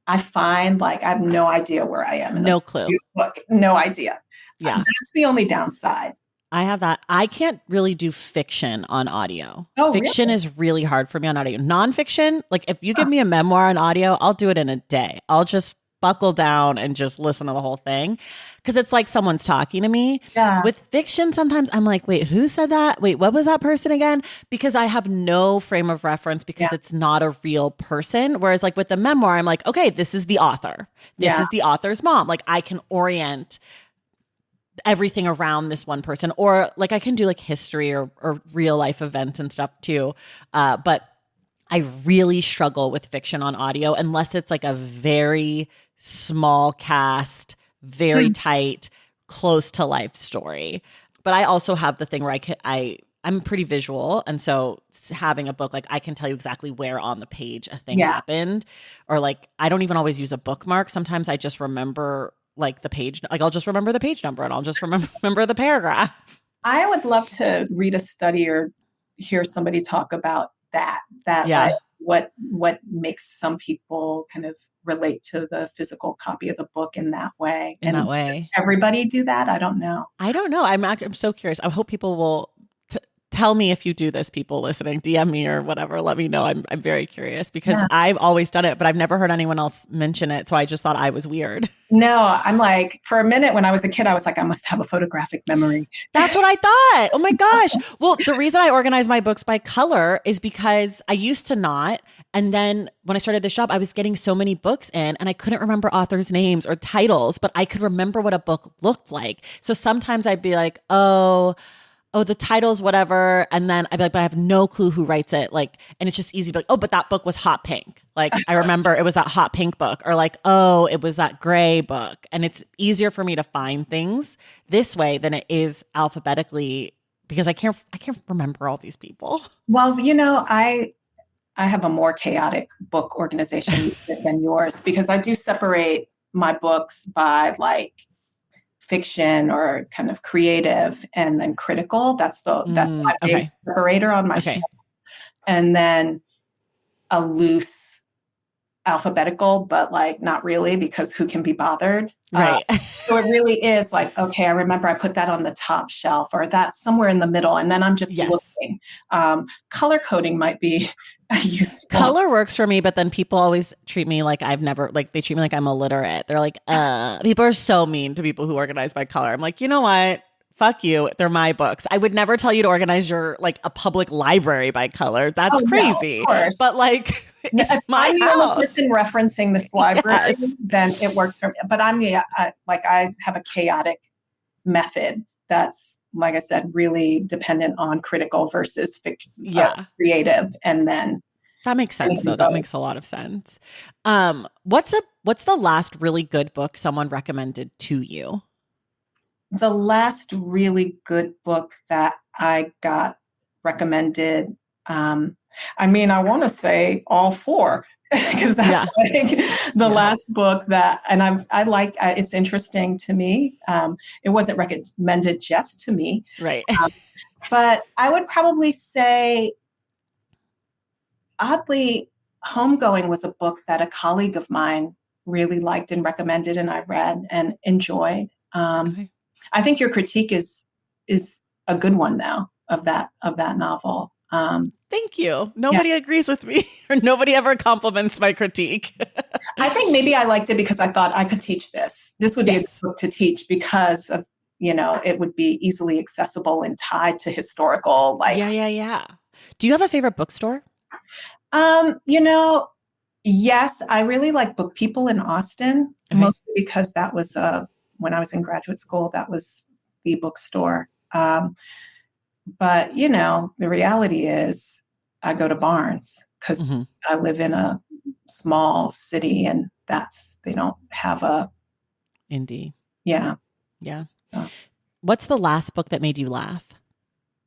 I find like I have no idea where I am in a No clue. book. No idea. Yeah. That's the only downside. I have that. I can't really do fiction on audio. Oh, Fiction really? is really hard for me on audio. Nonfiction, like if you give me a memoir on audio, I'll do it in a day. I'll just buckle down and just listen to the whole thing because it's like someone's talking to me. Yeah. With fiction, sometimes I'm like, wait, who said that? Wait, what was that person again? Because I have no frame of reference because Yeah. it's not a real person. Whereas like with the memoir, I'm like, okay, this is the author. This Yeah. is the author's mom. Like I can orient everything around this one person, or like I can do like history or real life events and stuff too. But I really struggle with fiction on audio unless it's like a very small cast, very tight, close to life story. But I also have the thing where I'm pretty visual. And so having a book, like I can tell you exactly where on the page a thing Yeah. happened, or like, I don't even always use a bookmark. Sometimes I just remember like the page, like I'll just remember the page number and I'll just remember the paragraph. I would love to read a study or hear somebody talk about that Yeah. like what makes some people kind of relate to the physical copy of the book in that way. In And that way. everybody do that? I don't know. I don't know. I'm so curious. I hope people will tell me if you do this, people listening, DM me or whatever. Let me know. I'm very curious because Yeah. I've always done it, but I've never heard anyone else mention it. So I just thought I was weird. No, I'm like, for a minute when I was a kid, I was like, I must have a photographic memory. That's what I thought. Oh my gosh. Well, the reason I organize my books by color is because I used to not. And then when I started this job, I was getting so many books in and I couldn't remember authors' names or titles, but I could remember what a book looked like. So sometimes I'd be like, oh, the title's whatever. And then I'd be like, but I have no clue who writes it. Like, and it's just easy to be like, oh, but that book was hot pink. Like, I remember it was that hot pink book, or like, oh, it was that gray book. And it's easier for me to find things this way than it is alphabetically because I can't remember all these people. Well, I have a more chaotic book organization than yours because I do separate my books by like fiction or kind of creative and then critical. That's my big Okay. separator on my Okay. shelf. And then a loose alphabetical, but like not really because who can be bothered? Right. So it really is like, okay, I remember I put that on the top shelf or that's somewhere in the middle. And then I'm just Yes. looking. Color coding might be useful. Color works for me, but then people always treat me like they treat me like I'm illiterate. They're like, people are so mean to people who organize by color. I'm like, you know what? Fuck you. They're my books. I would never tell you to organize your like a public library by color. That's crazy. No, of course. But like, it's my I'm the house. only person referencing this library, Yes. then it works for me. But I have a chaotic method that's, like I said, really dependent on critical versus creative, and then that makes sense though. That makes a lot of sense. What's the last really good book someone recommended to you? The last really good book that I got recommended, I want to say all four because that's like the last book that, and I like, it's interesting to me. It wasn't recommended just to me. Right. But I would probably say, oddly, Homegoing was a book that a colleague of mine really liked and recommended, and I read and enjoyed. Okay. I think your critique is a good one though of that novel. Thank you. Nobody agrees with me or nobody ever compliments my critique. I think maybe I liked it because I thought I could teach this. This would be a good book to teach because of, it would be easily accessible and tied to historical, Yeah. Do you have a favorite bookstore? Yes, I really like Book People in Austin, mostly because that was when I was in graduate school, that was the bookstore. But the reality is I go to Barnes because I live in a small city and they don't have a indie. Yeah. What's the last book that made you laugh?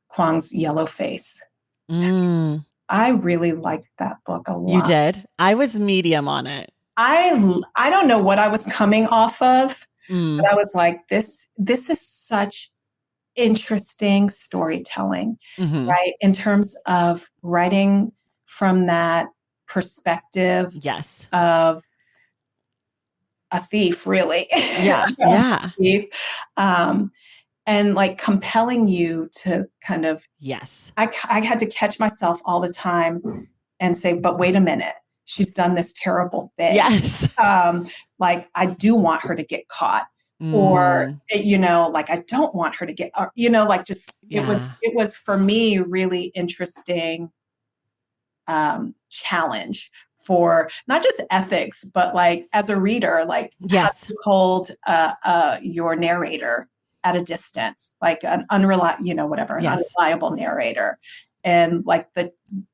Kwang's Yellow Face. I really liked that book a lot. You did? I was medium on it. I don't know what I was coming off of, but I was like, this is such interesting storytelling, right? In terms of writing from that perspective of a thief, really. Yeah. Thief. And like compelling you to kind of, I had to catch myself all the time and say, but wait a minute, she's done this terrible thing. Like I do want her to get caught. Or, like I don't want her to get, it was for me really interesting challenge for not just ethics, but like as a reader, like how to hold your narrator at a distance, like an unreliable narrator. And like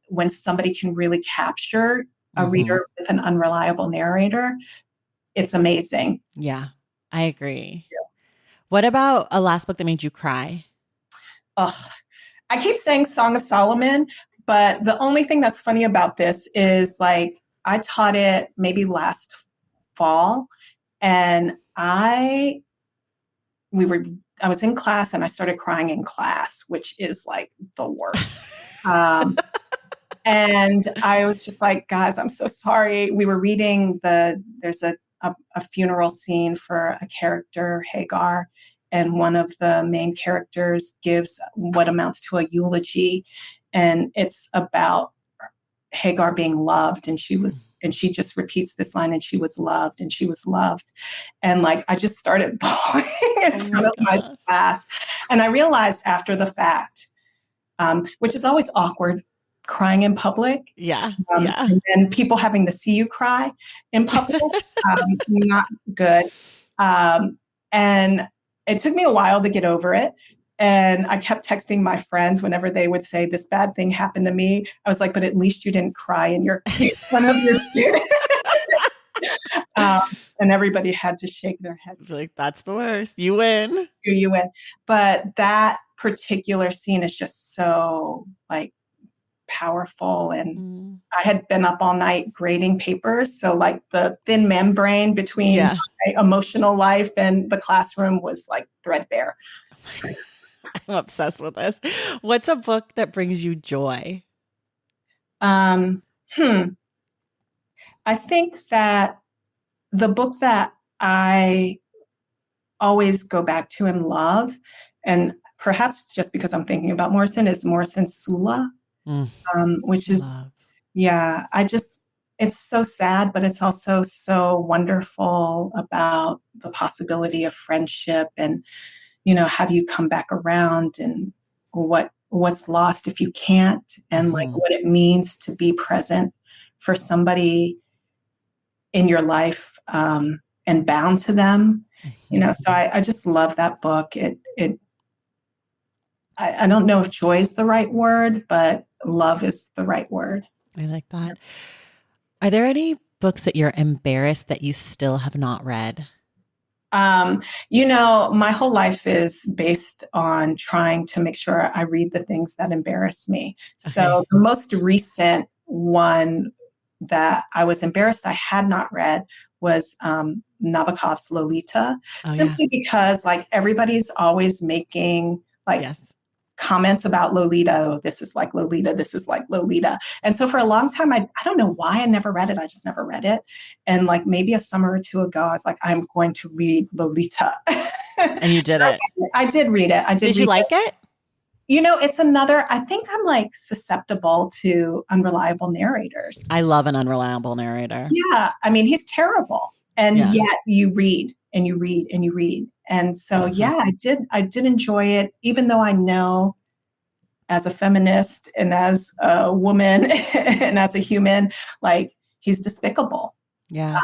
when somebody can really capture a reader with an unreliable narrator, it's amazing. Yeah. I agree. Yeah. What about a last book that made you cry? I keep saying Song of Solomon, but the only thing that's funny about this is like I taught it maybe last fall, and I was in class and I started crying in class, which is like the worst. And I was just like, guys, I'm so sorry. We were reading there's a funeral scene for a character, Hagar, and one of the main characters gives what amounts to a eulogy, and it's about Hagar being loved, and she just repeats this line, and she was loved, and she was loved, and like I just started bawling in front of my class, and I realized after the fact, which is always awkward, crying in public. And then people having to see you cry in public, not good. And it took me a while to get over it. And I kept texting my friends whenever they would say this bad thing happened to me. I was like, but at least you didn't cry in front of your student. And everybody had to shake their head. Like, that's the worst. You win. You win. But that particular scene is just so like powerful, and I had been up all night grading papers, so like the thin membrane between my emotional life and the classroom was like threadbare. I'm obsessed with this. What's a book that brings you joy? I think that the book that I always go back to and love, and perhaps just because I'm thinking about Morrison, is Morrison's Sula. Which is, it's so sad, but it's also so wonderful about the possibility of friendship and, how do you come back around, and what's lost if you can't, and like what it means to be present for somebody in your life, and bound to them, so I just love that book. I don't know if joy is the right word, but love is the right word. I like that. Are there any books that you're embarrassed that you still have not read? My whole life is based on trying to make sure I read the things that embarrass me. So the most recent one that I was embarrassed I had not read was Nabokov's Lolita, simply because like everybody's always making comments about Lolita. Oh, this is like Lolita. This is like Lolita. And so for a long time, I don't know why I never read it. I just never read it. And like maybe a summer or two ago, I was like, I'm going to read Lolita. And you did it. I did read it. Did you like it? It's another, I think I'm like susceptible to unreliable narrators. I love an unreliable narrator. Yeah. I mean, he's terrible. And Yeah. yet you read and you read and you read. And so, yeah, I did enjoy it, even though I know as a feminist and as a woman and as a human, like he's despicable. Yeah.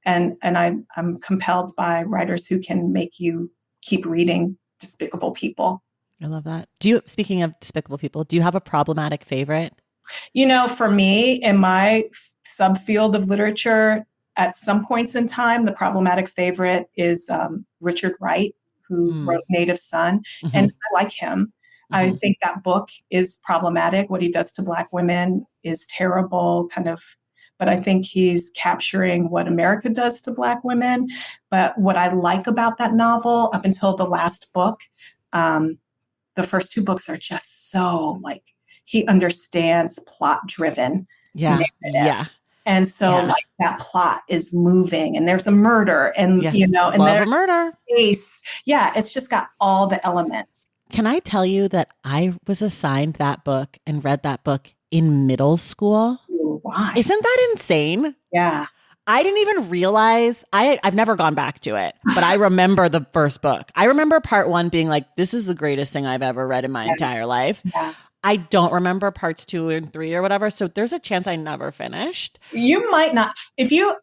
And I'm compelled by writers who can make you keep reading despicable people. I love that. Speaking of despicable people, do you have a problematic favorite? For me, in my subfield of literature, at some points in time, the problematic favorite is Richard Wright, who wrote Native Son. Mm-hmm. And I like him. I think that book is problematic. What he does to Black women is terrible, kind of. But I think he's capturing what America does to Black women. But what I like about that novel, up until the last book, the first two books are just so like, he understands plot driven. Yeah. Yeah. And so like that plot is moving and there's a murder and, yes. and love there's a murder. Case. Yeah. It's just got all the elements. Can I tell you that I was assigned that book and read that book in middle school? Ooh, why? Isn't that insane? Yeah. I didn't even realize I've never gone back to it, but I remember the first book. I remember part 1 being like, this is the greatest thing I've ever read in my entire life. Yeah. I don't remember parts 2 and 3 or whatever. So there's a chance I never finished. You might not. If you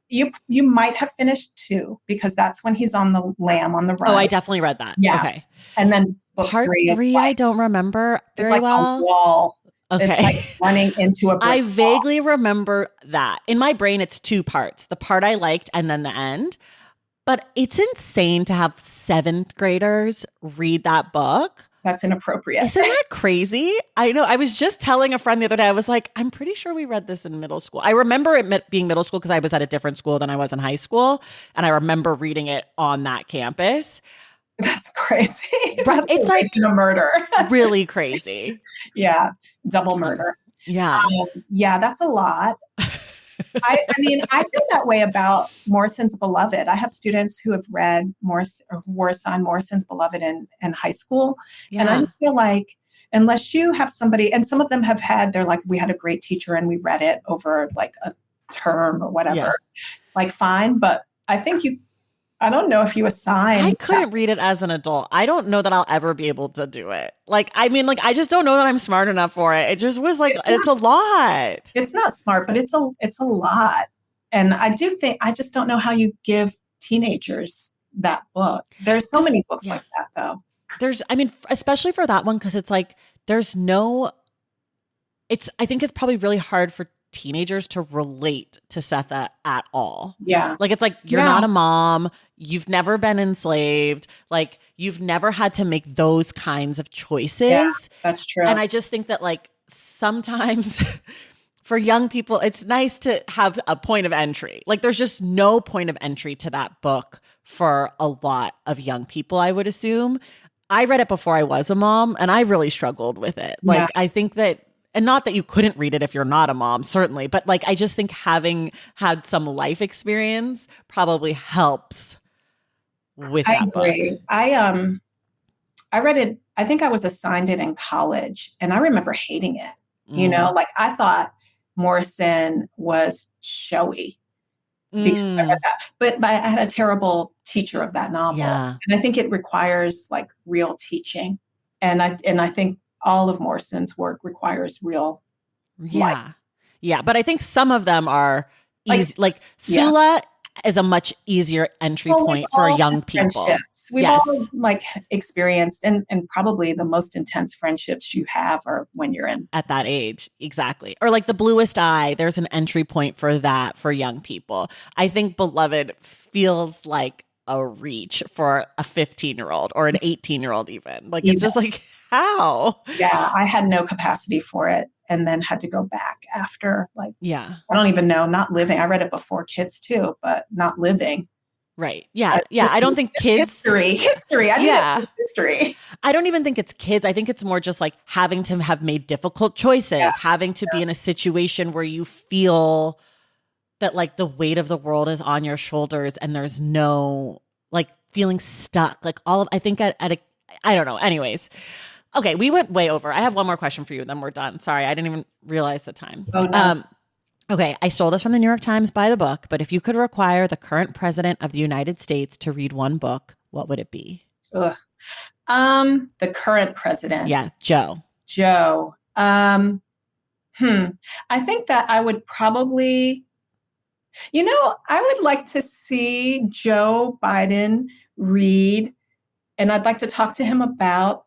might have finished 2 because that's when he's on the lamb on the run. Oh, I definitely read that. Yeah. Okay. And then book part 3 like, I don't remember very like well. A wall. Okay. It's like running into a brick I vaguely wall. remember that. In my brain, it's 2 parts. The part I liked and then the end. But it's insane to have 7th graders read that book. That's inappropriate. Isn't that crazy? I know. I was just telling a friend the other day, I was like, I'm pretty sure we read this in middle school. I remember it being middle school because I was at a different school than I was in high school. And I remember reading it on that campus. That's crazy. Right. It's like a murder. Really crazy. Yeah. Double murder. Yeah. Yeah, that's a lot. I mean, I feel that way about Morrison's Beloved. I have students who have read were assigned Morrison's Beloved in high school. Yeah. And I just feel like unless you have somebody, and some of them have they're like, we had a great teacher and we read it over like a term or whatever, like fine. But I don't know if you assign. I couldn't read it as an adult. I don't know that I'll ever be able to do it. Like, I mean, like, I just don't know that I'm smart enough for it. It just was like, it's a lot. It's not smart, but it's a lot. And I just don't know how you give teenagers that book. There's so many books like that though. Especially for that one, because it's like, I think it's probably really hard for teenagers to relate to Setha at all. Yeah. Like, it's like, you're not a mom. You've never been enslaved. Like, you've never had to make those kinds of choices. Yeah, that's true. And I just think that like sometimes for young people, it's nice to have a point of entry. Like, there's just no point of entry to that book for a lot of young people, I would assume. I read it before I was a mom and I really struggled with it. Like, I think that, and not that you couldn't read it if you're not a mom, certainly, but like, I just think having had some life experience probably helps with that book. I agree. I read it, I think I was assigned it in college and I remember hating it. Like I thought Morrison was showy because I read that, but I had a terrible teacher of that novel. Yeah. And I think it requires like real teaching. And I think all of Morrison's work requires real life. Yeah. But I think some of them are easy. Like Sula is a much easier entry point for young people. We've all like experienced and probably the most intense friendships you have are when you're at that age. Exactly. Or like The Bluest Eye, there's an entry point for that for young people. I think Beloved feels like a reach for a 15-year-old or an 18-year-old even. Like, it's just like, how? Yeah, I had no capacity for it and then had to go back after, like, I don't even know, not living. I read it before kids too, but not living. Right. Yeah. I don't think kids. History. I need history. I don't even think it's kids. I think it's more just like having to have made difficult choices, having to be in a situation where you feel that like the weight of the world is on your shoulders and there's no like feeling stuck. Like I think at a, I don't know. Anyways, Okay, we went way over. I have one more question for you, then we're done. Sorry, I didn't even realize the time. Oh, no. Okay, I stole this from the New York Times by the book, but if you could require the current president of the United States to read one book, what would it be? Ugh. The current Yeah, president, Joe. Joe. I think that I would probably, I would like to see Joe Biden read, and I'd like to talk to him about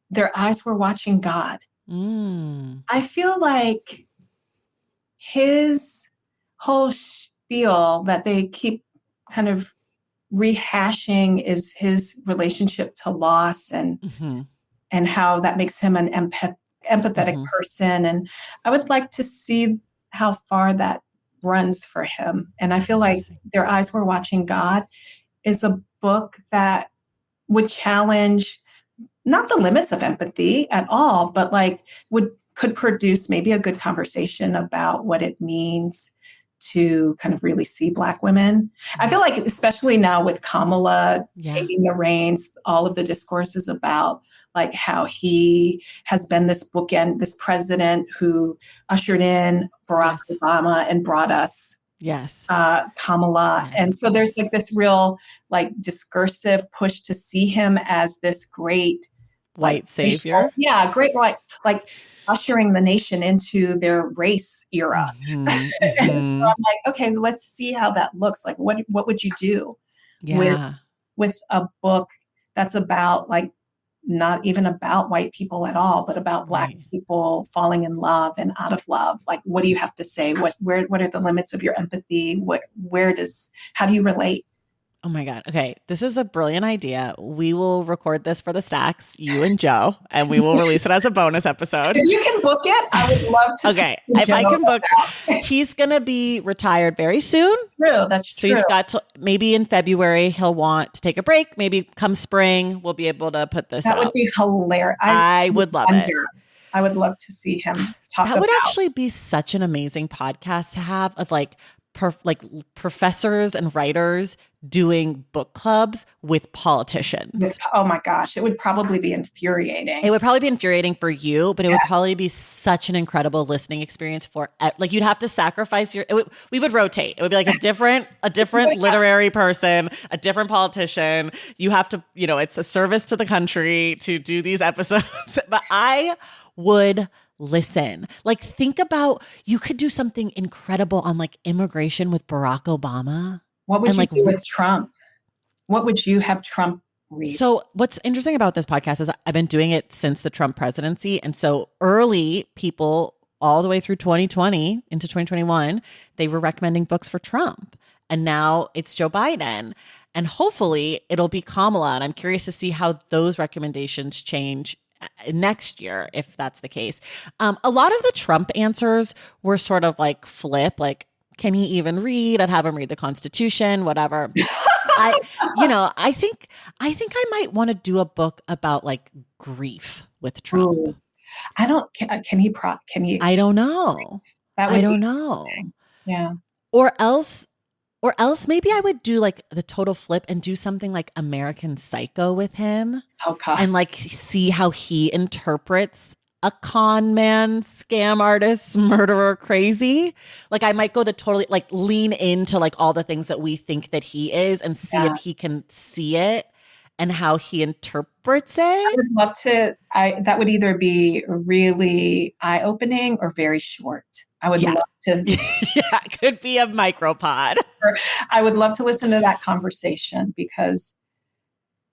Their Eyes Were Watching God. I feel like his whole spiel that they keep kind of rehashing is his relationship to loss and how that makes him an empathetic person. And I would like to see how far that runs for him. And I feel like Their Eyes Were Watching God is a book that would challenge not the limits of empathy at all, but could produce maybe a good conversation about what it means to kind of really see Black women. I feel like, especially now with Kamala taking the reins, all of the discourses about like how he has been this bookend, this president who ushered in Barack Obama and brought us Kamala. And so there's like this real like discursive push to see him as this great white savior. Great white, like ushering the nation into their race era. And so I'm like, okay, let's see how that looks. Like, what would you do with a book that's about like not even about white people at all, but about Black people falling in love and out of love? Like, what do you have to say? What are the limits of your empathy? How do you relate? Oh my God. Okay. This is a brilliant idea. We will record this for the Stacks, you and Joe, and we will release it as a bonus episode. If you can book it, I would love to. Okay. If I can book, he's going to be retired very soon. True. That's true. So he's got to, maybe in February, he'll want to take a break. Maybe come spring, we'll be able to put this out. That would be hilarious. I would love it. I would love to see him talk about. That would actually be such an amazing podcast to have of like professors and writers doing book clubs with politicians. Oh my gosh, it would probably be infuriating. It would probably be infuriating for you, but it would probably be such an incredible listening experience for like you'd have to sacrifice we would rotate. It would be like a different literary person, a different politician. You have to, it's a service to the country to do these episodes. But I would listen. Like, think about, you could do something incredible on like immigration with Barack Obama. What would you do with Trump? What would you have Trump read? So what's interesting about this podcast is I've been doing it since the Trump presidency. And so early people all the way through 2020 into 2021, they were recommending books for Trump. And now it's Joe Biden. And hopefully it'll be Kamala. And I'm curious to see how those recommendations change next year, if that's the case. A lot of the Trump answers were sort of like flip, like, can he even read? I'd have him read the Constitution, whatever. I think I might want to do a book about like grief with Trump. Ooh. Can he? I don't know. I don't know. Yeah. Or else maybe I would do like the total flip and do something like American Psycho with him. Oh God. And like see how he interprets a con man, scam artist, murderer, crazy. Like I might go like lean into like all the things that we think that he is and see if he can see it and how he interprets it. I would love to. That would either be really eye-opening or very short. I would love to. Yeah, it could be a micropod. I would love to listen to that conversation because,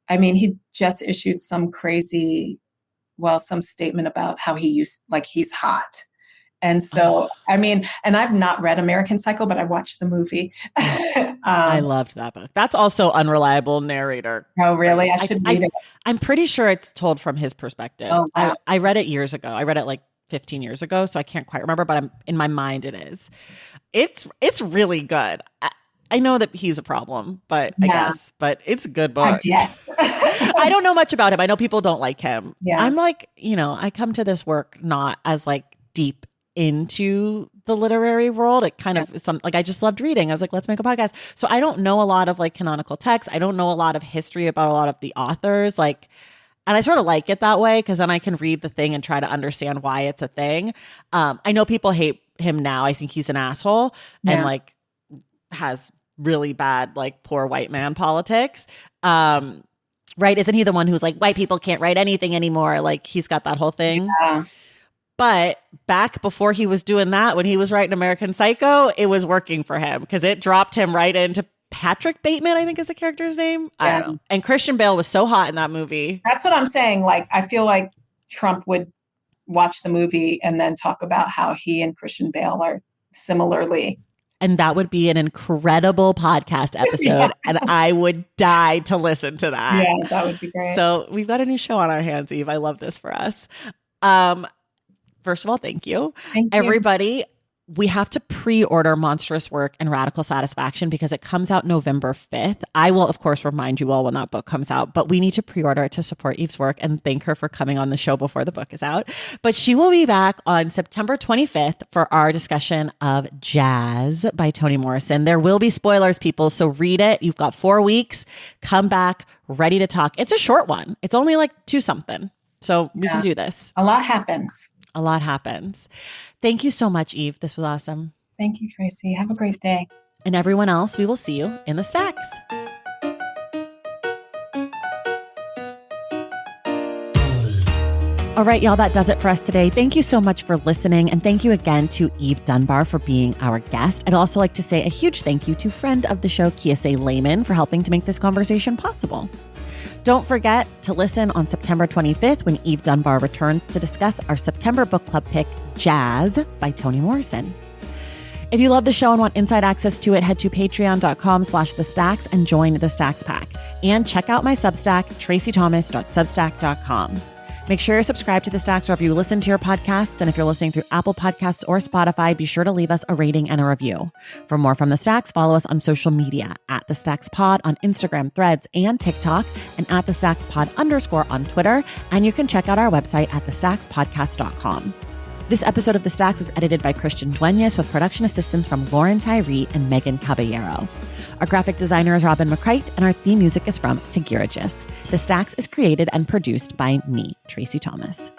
I mean, he just issued some statement about how he's hot. And so, I mean, and I've not read American Psycho, but I watched the movie. I loved that book. That's also unreliable narrator. Oh, really? I should read it. I'm pretty sure it's told from his perspective. Oh, wow. I read it years ago. I read it like 15 years ago, so I can't quite remember, but in my mind it is. It's really good. I know that he's a problem, but I guess, but it's a good book. Yes. I don't know much about him. I know people don't like him. Yeah. I'm like, I come to this work not as like deep into the literary world. It kind of is I just loved reading. I was like, let's make a podcast. So I don't know a lot of like canonical texts. I don't know a lot of history about a lot of the authors. Like, And I sort of like it that way because then I can read the thing and try to understand why it's a thing. I know people hate him now. I think he's an asshole and like has really bad, like poor white man politics. Right. Isn't he the one who's like, white people can't write anything anymore? Like he's got that whole thing. Yeah. But back before he was doing that, when he was writing American Psycho, it was working for him because it dropped him right into Patrick Bateman, I think is the character's name. I don't know. And Christian Bale was so hot in that movie. That's what I'm saying. Like, I feel like Trump would watch the movie and then talk about how he and Christian Bale are similarly. And that would be an incredible podcast episode. And I would die to listen to that. Yeah, that would be great. So we've got a new show on our hands, Eve. I love this for us. First of all, thank you. Thank you. Everybody, we have to pre-order Monstrous Work and Radical Satisfaction because it comes out November 5th. I will, of course, remind you all when that book comes out, but we need to pre-order it to support Eve's work and thank her for coming on the show before the book is out. But she will be back on September 25th for our discussion of Jazz by Toni Morrison. There will be spoilers, people, so read it. You've got 4 weeks. Come back, ready to talk. It's a short one. It's only like 2 something. So we can do this. A lot happens. A lot happens. Thank you so much, Eve. This was awesome. Thank you, Tracy. Have a great day. And everyone else, we will see you in the stacks. All right, y'all, that does it for us today. Thank you so much for listening. And thank you again to Eve Dunbar for being our guest. I'd also like to say a huge thank you to friend of the show, Kiese Lehman, for helping to make this conversation possible. Don't forget to listen on September 25th when Eve Dunbar returns to discuss our September book club pick, Jazz by Toni Morrison. If you love the show and want inside access to it, head to patreon.com/thestacks and join the Stacks Pack. And check out my Substack, tracythomas.substack.com. Make sure you're subscribed to The Stacks wherever you listen to your podcasts. And if you're listening through Apple Podcasts or Spotify, be sure to leave us a rating and a review. For more from The Stacks, follow us on social media at The Stacks Pod on Instagram, Threads, and TikTok, and at The Stacks Pod _ on Twitter. And you can check out our website at thestackspodcast.com. This episode of The Stacks was edited by Christian Duenas with production assistance from Lauren Tyree and Megan Caballero. Our graphic designer is Robin McCrite, and our theme music is from Tegirigis. The Stacks is created and produced by me, Tracy Thomas.